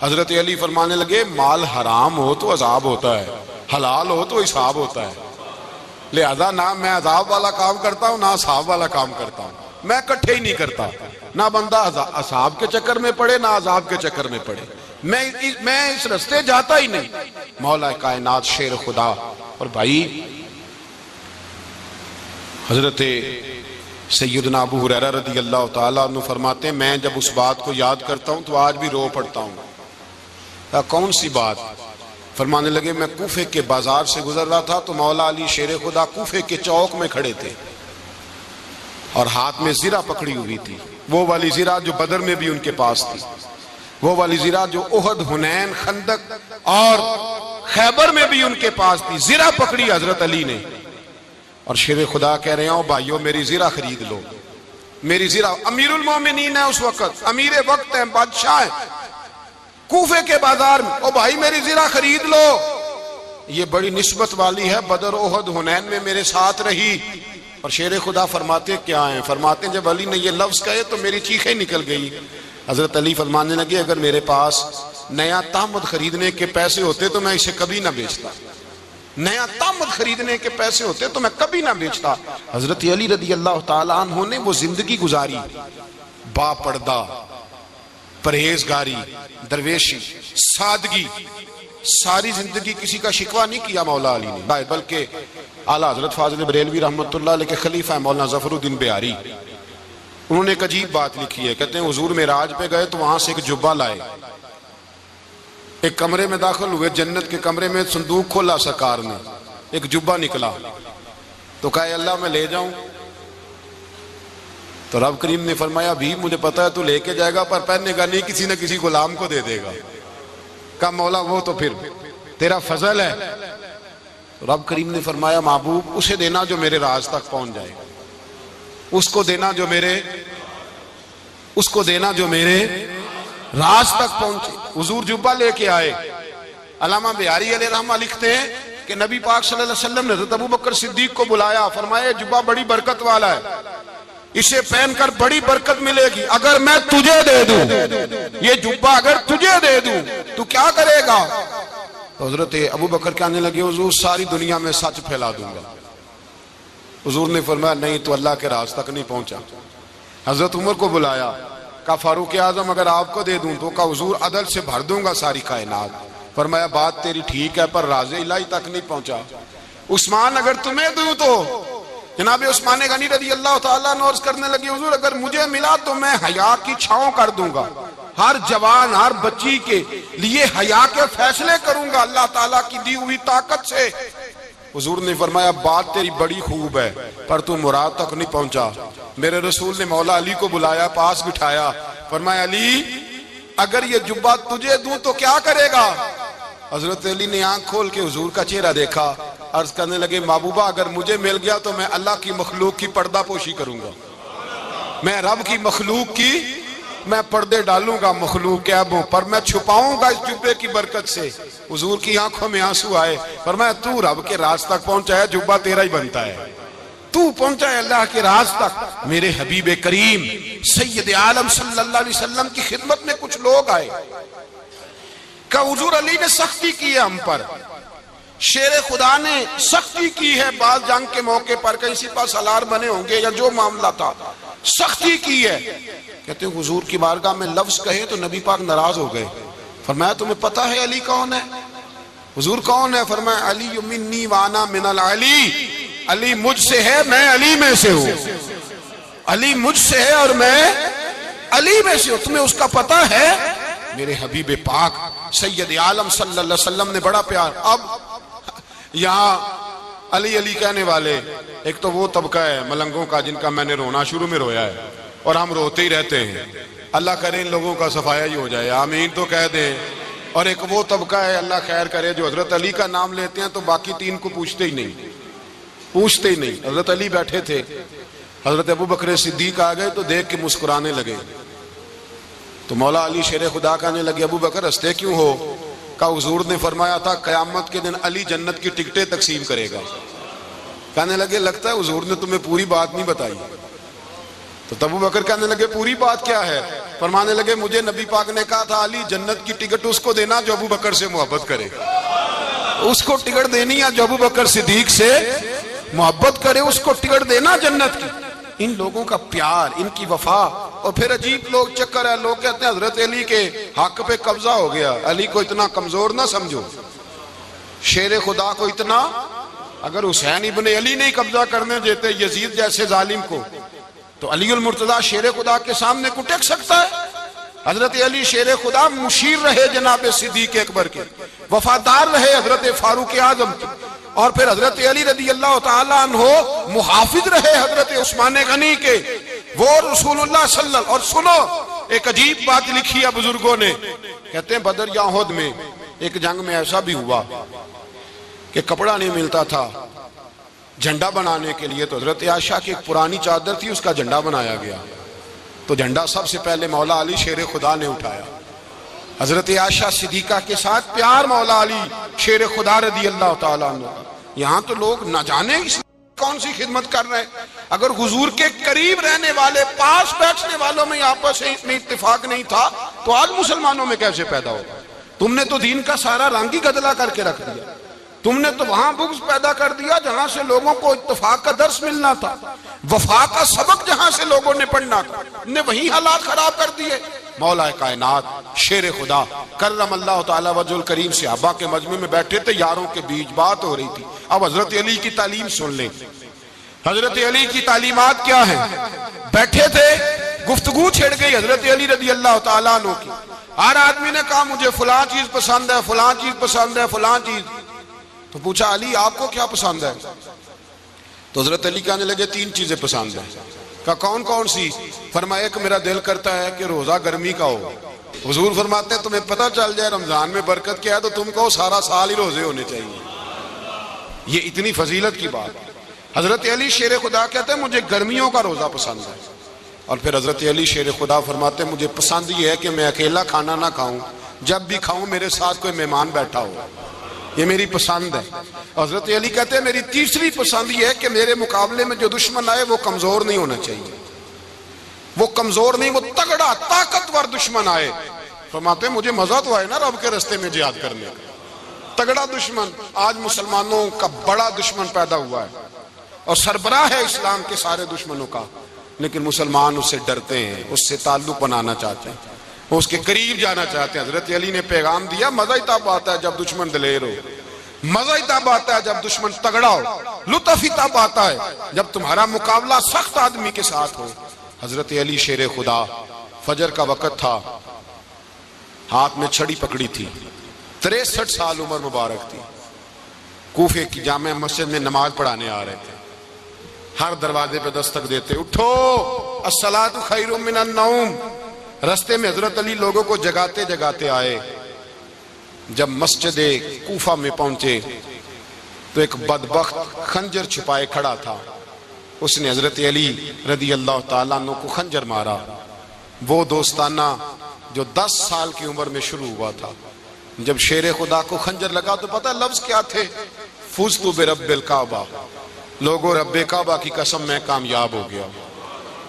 حضرت علی فرمانے لگے مال حرام ہو تو عذاب ہوتا ہے، حلال ہو تو حساب ہوتا ہے، لہذا نہ میں عذاب والا کام کرتا ہوں نہ حساب والا کام کرتا ہوں، میں کٹھے ہی نہیں کرتا، نہ بندہ حساب کے چکر میں پڑے نہ عذاب کے چکر میں پڑے، میں اس رستے جاتا ہی نہیں۔ مولا کائنات شیر خدا۔ اور بھائی حضرت سیدنا ابو ہریرہ رضی اللہ تعالیٰ عنہ فرماتے ہیں میں جب اس بات کو یاد کرتا ہوں تو آج بھی رو پڑتا ہوں۔ کون سی بات؟ فرمانے لگے میں کوفے کے بازار سے گزر رہا تھا تو مولا علی شیر خدا کوفے کے چوک میں کھڑے تھے اور ہاتھ میں زرہ پکڑی ہوئی تھی، وہ والی زرہ جو بدر میں بھی ان کے پاس تھی، وہ والی زرہ جو احد، حنین، خندق اور خیبر میں بھی ان کے پاس تھی، زرہ پکڑی حضرت علی نے اور شیر خدا کہہ رہے ہیں بھائیو میری زرہ خرید لو، میری زرہ، امیر المومنین ہے اس وقت، امیر وقت ہے، بادشاہ ہے کوفے کے بازار میں، او بھائی میری زرہ خرید لو، یہ بڑی نسبت والی ہے، بدر، احد، حنین میں میرے ساتھ رہی۔ اور شیر خدا فرماتے کیا ہیں؟ فرماتے ہیں جب علی نے یہ لفظ کہے تو میری چیخیں نکل گئی۔ حضرت علی فرمانے لگے اگر میرے پاس نیا تامد خریدنے کے پیسے ہوتے تو میں اسے کبھی نہ بیچتا، نیا تامد خریدنے کے پیسے ہوتے تو میں کبھی نہ بیچتا۔ حضرت علی رضی اللہ تعالیٰ عنہ نے وہ زندگی گزاری، با پردہ، پرہیزگاری، درویشی، سادگی، ساری زندگی کسی کا شکوہ نہیں کیا مولا علی نے، بلکہ اعلیٰ حضرت فاضل بریلوی رحمت اللہ علیہ کے خلیفہ مولانا ظفر الدین بہاری، انہوں نے ایک عجیب بات لکھی ہے، کہتے ہیں حضور معراج پہ گئے تو وہاں سے ایک جبہ لائے، ایک کمرے میں داخل ہوئے، جنت کے کمرے میں صندوق کھولا سرکار نے، ایک جبہ نکلا تو کہا اللہ میں لے جاؤں؟ تو رب کریم نے فرمایا بھی مجھے پتا ہے تو لے کے جائے گا پر پہننے گا نہیں، کسی نہ کسی غلام کو دے دے گا۔ کہا مولا وہ تو پھر تیرا فضل ہے۔ رب کریم نے فرمایا محبوب اسے دینا جو میرے راز تک پہنچ جائے۔ اس کو دینا جو میرے راز تک پہنچے. حضور جبہ لے کے آئے. علامہ بہاری علیہ رحمہ لکھتے ہیں کہ نبی پاک صلی اللہ علیہ وسلم نے حضرت ابوبکر صدیق کو بلایا, فرمایا جبہ بڑی برکت والا ہے, اسے پہن کر بڑی برکت ملے گی, اگر میں تجھے دے دوں, یہ جبہ اگر تجھے دے دوں تو کیا کرے گا؟ تو حضرت ابوبکر کہنے لگے حضور ساری دنیا میں سچ پھیلا دوں گا. حضور نے فرمایا نہیں, تو اللہ کے راز تک نہیں پہنچا. حضرت عمر کو بلایا, کہا فاروق اعظم اگر آپ کو دے دوں تو, کہا حضور عدل سے بھر دوں گا ساری کائنات. فرمایا بات تیری ٹھیک ہے پر راز الہی تک نہیں پہنچا. عثمان اگر تمہیں دوں تو, جناب عثمان غنی رضی اللہ تعالیٰ عنہ عرض کرنے لگی حضور اگر مجھے ملا تو میں حیا کی چھاؤں کر دوں گا, ہر جوان ہر بچی کے لیے حیا کے فیصلے کروں گا اللہ تعالیٰ کی دی ہوئی طاقت سے. حضور نے فرمایا بات تیری بڑی خوب ہے پر تو مراد تک نہیں پہنچا. میرے رسول نے مولا علی کو بلایا, پاس بٹھایا, فرمایا علی اگر یہ جبہ تجھے دوں تو کیا کرے گا؟ حضرت علی نے آنکھ کھول کے حضور کا چہرہ دیکھا, عرض کرنے لگے محبوبہ اگر مجھے مل گیا تو میں اللہ کی مخلوق کی پردہ پوشی کروں گا, میں رب کی مخلوق کی میں پردے ڈالوں گا مخلوق کے عیبوں پر, میں چھپاؤں گا اس جبے کی برکت سے. حضور کی آنکھوں میں آنسو آئے, فرمایا تو رب کے راز تک پہنچا ہے, جبہ تیرا ہی بنتا ہے, تو پہنچا ہے اللہ کے راز تک. میرے حبیب کریم سید عالم صلی اللہ علیہ وسلم کی خدمت میں کچھ لوگ آئے, کہ حضور علی نے سختی کی ہے ہم پر, شیر خدا نے سختی کی ہے بعض جنگ کے موقع پر, کہیں سپاہ سالار بنے ہوں گے یا جو معاملہ تھا, سختی کی ہے. کہتے ہیں حضور کی بارگاہ میں لفظ کہے تو نبی پاک ناراض ہو گئے. فرمایا تمہیں پتا ہے علی کون ہے؟ حضور کون ہے؟ فرمایا علی منی وانا من العلی, علی مجھ سے ہے میں علی میں سے ہوں, علی مجھ سے ہے اور میں علی میں سے ہوں. تمہیں اس کا پتا ہے؟ میرے حبیب پاک سید عالم صلی اللہ علیہ وسلم نے بڑا پیار. اب یہاں علی علی کہنے والے ایک تو وہ طبقہ ہے ملنگوں کا جن کا میں نے رونا شروع میں رویا ہے اور ہم روتے ہی رہتے ہیں, اللہ کرے ان لوگوں کا صفایا ہی ہو جائے, آمین تو کہہ دیں. اور ایک وہ طبقہ ہے اللہ خیر کرے جو حضرت علی کا نام لیتے ہیں تو باقی تین کو پوچھتے ہی نہیں. حضرت علی بیٹھے تھے, حضرت ابوبکر صدیق آ گئے تو دیکھ کے مسکرانے لگے. تو مولا علی شیر خدا کہنے لگے ابوبکر ہنستے کیوں ہو؟ کہا حضور نے فرمایا تھا قیامت کے دن علی جنت کی ٹکٹیں تقسیم کرے گا. کہنے لگے لگتا ہے حضور نے تمہیں پوری بات نہیں بتائی. تو ابوبکر کہنے لگے پوری بات کیا ہے؟ فرمانے لگے مجھے نبی پاک نے کہا تھا علی جنت کی ٹکٹ اس کو دینا جو ابوبکر سے محبت کرے, اس کو ٹکٹ دینی ہے جو ابوبکر صدیق سے محبت کرے, اس کو ٹکٹ دینا جنت کی. ان لوگوں کا پیار, ان کی وفا. اور پھر عجیب لوگ چکر ہے, لوگ کہتے ہیں حضرت علی کے حق پہ قبضہ ہو گیا. علی کو اتنا کمزور نہ سمجھو, شیر خدا کو اتنا, اگر حسین ابن علی نہیں قبضہ کرنے دیتے یزید جیسے ظالم کو تو علی المرتضیٰ شیر خدا کے سامنے کو ٹک سکتا ہے؟ حضرت علی شیر خدا مشیر رہے جناب صدیق اکبر کے, وفادار رہے حضرت فاروق اعظم کے, اور پھر حضرت علی رضی اللہ تعالیٰ عنہ محافظ رہے حضرت عثمان غنی کے, وہ رسول اللہ صلی اللہ. اور سنو ایک عجیب بات لکھی ہے بزرگوں نے, کہتے ہیں بدر یا احد میں ایک جنگ میں ایسا بھی ہوا کہ کپڑا نہیں ملتا تھا جھنڈا بنانے کے لیے, تو حضرت عائشہ کی ایک پرانی چادر تھی اس کا جھنڈا بنایا گیا. تو جھنڈا سب سے پہلے مولا علی شیر خدا نے اٹھایا. حضرت عائشہ صدیقہ کے ساتھ پیار مولا علی شیر خدا رضی اللہ تعالیٰ عنہ. یہاں تو لوگ نہ جانے اس کون سی خدمت کر رہے ہیں. اگر حضور کے قریب رہنے والے پاس بیٹھنے والوں میں آپس میں اتفاق نہیں تھا تو آج مسلمانوں میں کیسے پیدا ہوگا؟ تم نے تو دین کا سارا رنگ ہی گدلا کر کے رکھ دیا. تم نے تو وہاں بغض پیدا کر دیا جہاں سے لوگوں کو اتفاق کا درس ملنا تھا, وفا کا سبق جہاں سے لوگوں نے پڑھنا تھا, نے وہی حالات خراب کر دیے. مولا کائنات شیر خدا کرم اللہ تعالیٰ وجہ الکریم صحابہ کے مجمع میں بیٹھے تھے, یاروں کے بیچ بات ہو رہی تھی. اب حضرت علی کی تعلیم سن لیں, حضرت علی کی تعلیمات کیا ہیں. بیٹھے تھے, گفتگو چھڑ گئی حضرت علی رضی اللہ تعالیٰ عنہ کی. ہر آدمی نے کہا مجھے فلاں چیز پسند ہے, فلاں چیز پسند ہے, فلاں چیز. تو پوچھا علی آپ کو کیا پسند ہے؟ تو حضرت علی کہنے لگے تین چیزیں پسند ہیں. کہا کون کون سی؟ فرمایا کہ میرا دل کرتا ہے کہ روزہ گرمی کا ہو. حضور فرماتے ہیں تمہیں پتہ چل جائے رمضان میں برکت کیا ہے تو تم کو سارا سال ہی روزے ہونے چاہیے. یہ اتنی فضیلت کی بات. حضرت علی شیر خدا کہتے ہیں مجھے گرمیوں کا روزہ پسند ہے، اور پھر حضرت علی شیر خدا فرماتے ہیں مجھے پسند یہ ہے کہ میں اکیلا کھانا نہ کھاؤں، جب بھی کھاؤں میرے ساتھ کوئی مہمان بیٹھا ہو، یہ میری پسند ہے۔ حضرت علی کہتے ہیں میری تیسری پسند یہ ہے کہ میرے مقابلے میں جو دشمن آئے وہ کمزور نہیں ہونا چاہیے، وہ کمزور نہیں، وہ تگڑا طاقتور دشمن آئے۔ فرماتے ہیں مجھے مزہ تو آئے نا رب کے راستے میں جہاد کرنے کا، تگڑا دشمن۔ آج مسلمانوں کا بڑا دشمن پیدا ہوا ہے اور سربراہ ہے اسلام کے سارے دشمنوں کا، لیکن مسلمان اس سے ڈرتے ہیں، اس سے تعلق بنانا چاہتے ہیں، وہ اس کے قریب جانا چاہتے ہیں۔ حضرت علی نے پیغام دیا مزہ ہی تب آتا ہے جب دشمن دلیر ہو، مزہ ہی تب آتا ہے جب دشمن تگڑا ہو، لطف ہی تب آتا ہے جب تمہارا مقابلہ سخت آدمی کے ساتھ ہو۔ حضرت علی شیر خدا، فجر کا وقت تھا، ہاتھ میں چھڑی پکڑی تھی، 63 سال عمر مبارک تھی، کوفے کی جامع مسجد میں نماز پڑھانے آ رہے تھے، ہر دروازے پہ دستک دیتے اٹھو الصلاۃ خیر من النوم۔ رستے میں حضرت علی لوگوں کو جگاتے جگاتے آئے، جب مسجد کوفہ میں پہنچے تو ایک بدبخت خنجر چھپائے کھڑا تھا، اس نے حضرت علی رضی اللہ تعالیٰ عنہ کو خنجر مارا۔ وہ دوستانہ جو 10 سال کی عمر میں شروع ہوا تھا، جب شیر خدا کو خنجر لگا تو پتہ لفظ کیا تھے؟ فزت برب الکعبہ، لوگوں رب کعبہ کی قسم میں کامیاب ہو گیا،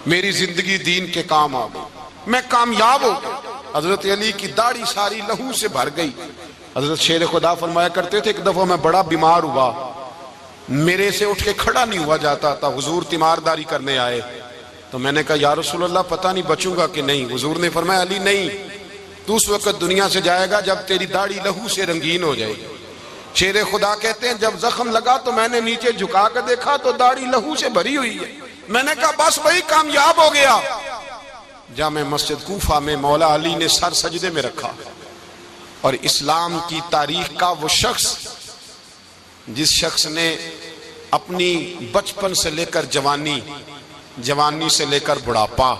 میری زندگی دین کے کام آ گئی، میں کامیاب ہو گیا۔ حضرت علی کی داڑھی ساری لہو سے بھر گئی۔ حضرت شیر خدا فرمایا کرتے تھے ایک دفعہ میں بڑا بیمار ہوا، میرے سے اٹھ کے کھڑا نہیں ہوا جاتا تھا، حضور تیمارداری کرنے آئے تو میں نے کہا یا رسول اللہ پتہ نہیں بچوں گا کہ نہیں۔ حضور نے فرمایا علی نہیں، تو اس وقت دنیا سے جائے گا جب تیری داڑھی لہو سے رنگین ہو جائے گی۔ شیر خدا کہتے ہیں جب زخم لگا تو میں نے نیچے جھکا کر دیکھا تو داڑھی لہو سے بھری ہوئی ہے، میں نے کہا بس وہی کامیاب ہو گیا۔ جامع مسجد کوفہ میں مولا علی نے سر سجدے میں رکھا، اور اسلام کی تاریخ کا وہ شخص جس شخص نے اپنی بچپن سے لے کر جوانی، جوانی سے لے کر بڑھاپا،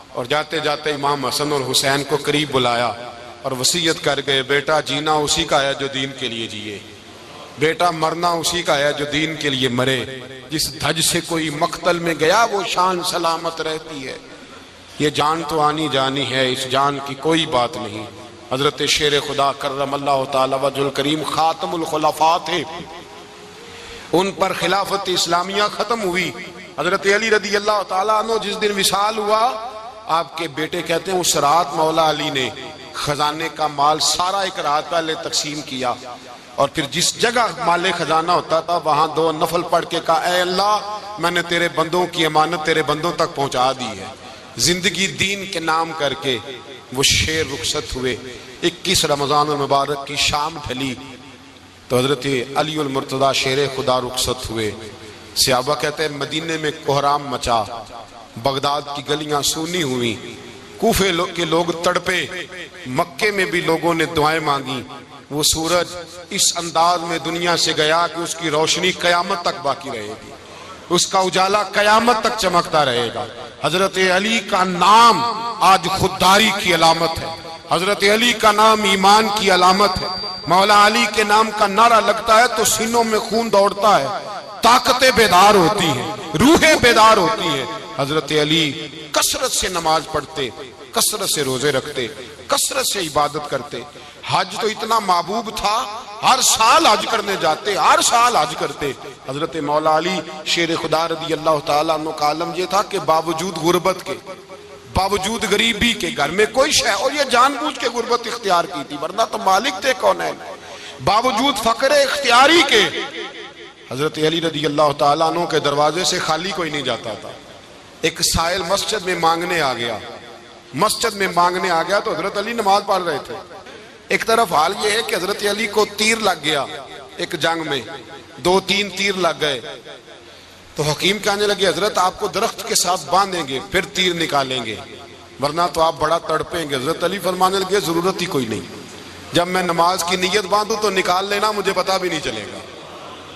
اور جاتے جاتے امام حسن اور حسین کو قریب بلایا اور وصیت کر گئے بیٹا جینا اسی کا ہے جو دین کے لیے جیے، بیٹا مرنا اسی کا ہے جو دین کے لیے مرے، جس دھج سے کوئی مقتل میں گیا وہ شان سلامت رہتی ہے، یہ جان تو آنی جانی ہے، اس جان کی کوئی بات نہیں۔ حضرت شیر خدا کرم اللہ تعالی وجہ الکریم خاتم الخلفاء تھے، ان پر خلافت اسلامیہ ختم ہوئی۔ حضرت علی رضی اللہ تعالیٰ عنہ جس دن وصال ہوا، آپ کے بیٹے کہتے ہیں اس رات مولا علی نے خزانے کا مال سارا ایک رات پہلے تقسیم کیا، اور پھر جس جگہ مال خزانہ ہوتا تھا وہاں 2 نفل پڑھ کے کہا اے اللہ میں نے تیرے بندوں کی امانت تیرے بندوں تک پہنچا دی ہے۔ زندگی دین کے نام کر کے وہ شیر رخصت ہوئے۔ 21 رمضان المبارک کی شام ڈھلی تو حضرت علی المرتضیٰ شیر خدا رخصت ہوئے۔ صحابہ کہتے ہیں مدینے میں کوہرام مچا، بغداد کی گلیاں سونی ہوئی، کوفے کے لوگ تڑپے، مکے میں بھی لوگوں نے دعائیں مانگی۔ وہ سورج اس انداز میں دنیا سے گیا کہ اس کی روشنی قیامت تک باقی رہے گی، اس کا اجالا قیامت تک چمکتا رہے گا۔ حضرت علی کا نام آج خودداری کی علامت ہے، حضرت علی کا نام ایمان کی علامت ہے۔ مولا علی کے نام کا نعرہ لگتا ہے تو سینوں میں خون دوڑتا ہے، طاقتیں بیدار ہوتی ہیں، روحیں بیدار ہوتی ہیں۔ حضرت علی کثرت سے نماز پڑھتے، کثرت سے روزے رکھتے، کثرت سے عبادت کرتے۔ حج تو اتنا محبوب تھا، ہر سال حج کرنے جاتے، ہر سال حج کرتے۔ حضرت مولا علی شیر خدا رضی اللہ تعالیٰ عنہ کا عالم یہ تھا کہ باوجود غربت کے، باوجود غریبی کے، گھر میں کوئی شے، اور یہ جان بوجھ کے غربت اختیار کی تھی ورنہ تو مالک تھے کون ہے، باوجود فقر اختیاری کے حضرت علی رضی اللہ تعالیٰ عنہ کے دروازے سے خالی کوئی نہیں جاتا تھا۔ ایک سائل مسجد میں مانگنے آ گیا، مسجد میں مانگنے آ گیا تو حضرت علی نماز پڑھ رہے تھے۔ ایک طرف حال یہ ہے کہ حضرت علی کو تیر لگ گیا ایک جنگ میں، 2-3 تیر لگ گئے تو حکیم کہنے لگے حضرت آپ کو درخت کے ساتھ باندھیں گے پھر تیر نکالیں گے ورنہ تو آپ بڑا تڑپیں گے۔ حضرت علی فرمانے لگے ضرورت ہی کوئی نہیں، جب میں نماز کی نیت باندھوں تو نکال لینا، مجھے پتا بھی نہیں چلے گا۔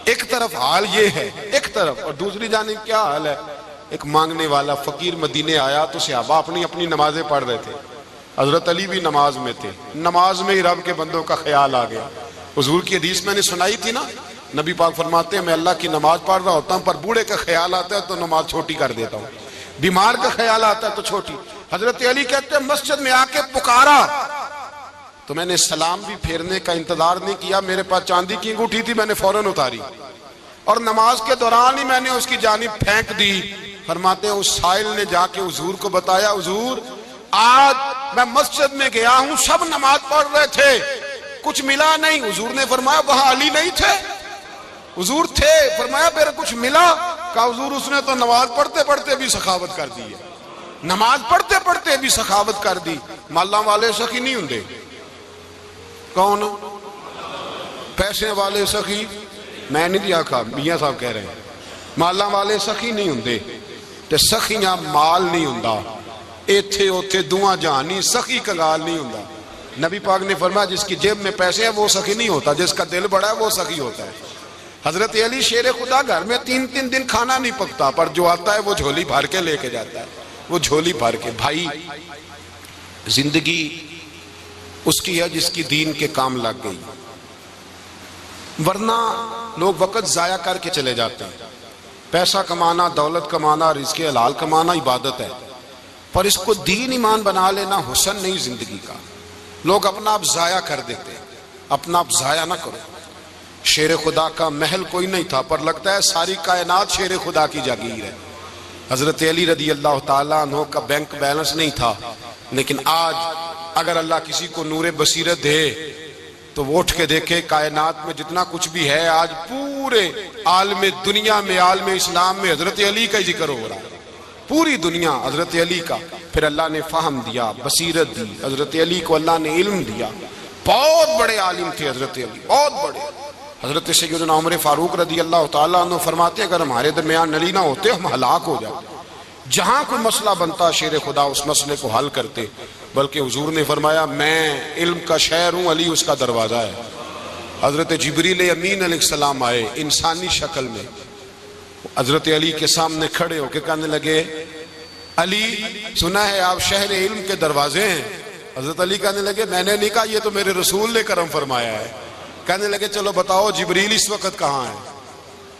ایک طرف حال یہ ہے، ایک طرف، اور دوسری جانب کیا حال ہے؟ ایک مانگنے والا فقیر مدینے آیا تو صحابہ اپنی اپنی نمازیں پڑھ رہے تھے، حضرت علی بھی نماز میں تھے، نماز میں ہی رب کے بندوں کا خیال آ گیا۔ حضور کی حدیث میں نے سنائی تھی نا، نبی پاک فرماتے ہیں میں اللہ کی نماز پڑھ رہا ہوتا ہوں پر بوڑھے کا خیال آتا ہے تو نماز چھوٹی کر دیتا ہوں، بیمار کا خیال آتا ہے تو چھوٹی۔ حضرت علی کہتے ہیں مسجد میں آ کے پکارا تو میں نے سلام بھی پھیرنے کا انتظار نہیں کیا، میرے پاس چاندی کی انگوٹھی تھی، میں نے فوراً اتاری اور نماز کے دوران ہی میں نے اس کی جانب پھینک دی۔ فرماتے ہیں اس سائل نے جا کے حضور کو بتایا، حضور آج میں مسجد میں گیا ہوں، سب نماز پڑھ رہے تھے، کچھ ملا نہیں۔ حضور نے فرمایا وہاں علی نہیں تھے؟ حضور تھے۔ فرمایا میرے کچھ ملا؟ کہا حضور اس نے تو نماز پڑھتے پڑھتے بھی سخاوت کر دی ہے، نماز پڑھتے پڑھتے بھی سخاوت کر دی۔ مالاں والے سخی نہیں ہوندے؟ کون؟ پیسے والے سخی؟ میں نہیں دیا کہا، میاں صاحب کہہ رہے ہیں مالاں والے سخی نہیں ہوندے تے سخیاں مال نہیں ہوندا، ایتھے اوتھے دعا جہانی سخی کنگال نہیں ہوندا۔ نبی پاک نے فرمایا جس کی جیب میں پیسے ہیں وہ سخی نہیں ہوتا، جس کا دل بڑا ہے وہ سخی ہوتا ہے۔ حضرت علی شیر خدا گھر میں 3 دن کھانا نہیں پکتا، پر جو آتا ہے وہ جھولی بھر کے لے کے جاتا ہے، وہ جھولی بھر کے۔ بھائی زندگی اس کی ہے جس کی دین کے کام لگ گئی، ورنہ لوگ وقت ضائع کر کے چلے جاتے ہیں۔ پیسہ کمانا، دولت کمانا، رزق حلال کمانا عبادت ہے، پر اس کو دین ایمان بنا لینا حسن نہیں زندگی کا۔ لوگ اپنا آپ ضائع کر دیتے ہیں، اپنا آپ ضائع نہ کرو۔ شیر خدا کا محل کوئی نہیں تھا، پر لگتا ہے ساری کائنات شیر خدا کی جاگیر ہے۔ حضرت علی رضی اللہ تعالیٰ عنہ کا بینک بیلنس نہیں تھا، لیکن آج اگر اللہ کسی کو نور بصیرت دے تو وہ اٹھ کے دیکھے کائنات میں جتنا کچھ بھی ہے، آج پورے عالم دنیا میں، عالم اسلام میں حضرت علی کا ہی ذکر ہو رہا ہے، پوری دنیا حضرت علی کا۔ پھر اللہ نے فہم دیا، بصیرت دی، حضرت علی کو اللہ نے علم دیا۔ بہت بڑے عالم تھے حضرت علی، بہت بڑے۔ حضرت سیدنا عمر فاروق رضی اللہ تعالیٰ عنہ فرماتے ہیں اگر ہمارے درمیان علی نہ ہوتے ہم ہلاک ہو جاتے، جہاں کوئی مسئلہ بنتا شیر خدا اس مسئلے کو حل کرتے۔ بلکہ حضور نے فرمایا میں علم کا شہر ہوں، علی اس کا دروازہ ہے۔ حضرت جبریل امین علیہ السلام آئے انسانی شکل میں، حضرت علی کے سامنے کھڑے ہو کے کہنے لگے علی سنا ہے آپ شہر علم کے دروازے ہیں۔ حضرت علی کہنے لگے میں نے نہیں کہا، یہ تو میرے رسول نے کرم فرمایا ہے۔ کہنے لگے چلو بتاؤ جبریل اس وقت کہاں ہے؟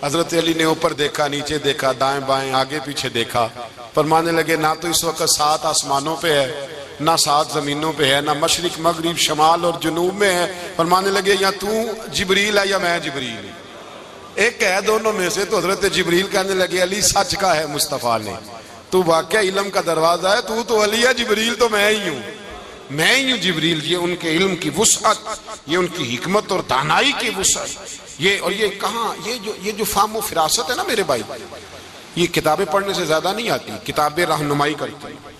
حضرت علی نے اوپر دیکھا، نیچے دیکھا، دائیں بائیں آگے پیچھے دیکھا، فرمانے لگے نہ تو اس وقت 7 آسمانوں پہ ہے، نہ 7 زمینوں پہ ہے، نہ مشرق مغرب شمال اور جنوب میں ہے۔ فرمانے لگے یا تو جبریل ہے یا میں جبریل، ایک ہے دونوں میں سے۔ تو حضرت جبریل کہنے لگے علی سچ کا ہے مصطفیٰ نے، تو واقعہ علم کا دروازہ ہے، تو علی ہے، جبریل تو میں ہی ہوں، میں ہی ہوں جبریل۔ یہ ان کے علم کی وسعت، یہ ان کی حکمت اور دانائی کی وسعت، یہ کہاں یہ جو فہم و فراست ہے نا میرے بھائی، یہ کتابیں پڑھنے سے زیادہ نہیں آتی، کتابیں رہنمائی کرتی ہیں۔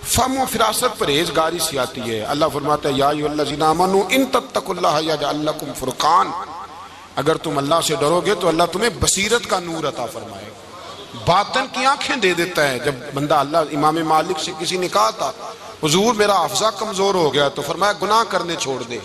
فہم و فراست پرہیزگاری سے آتی ہے۔ اللہ فرماتا ہے یا ایھا الذین آمنوا ان تتقوا اللہ یجعل لکم فرقان، اگر تم اللہ سے ڈرو گے تو اللہ تمہیں بصیرت کا نور عطا فرمائے گا، باطن کی آنکھیں دے دیتا ہے۔ جب بندہ اللہ امام مالک سے کسی نے کہا تھا حضور میرا حافظہ کمزور ہو گیا، تو فرمایا گناہ کرنے چھوڑ دے،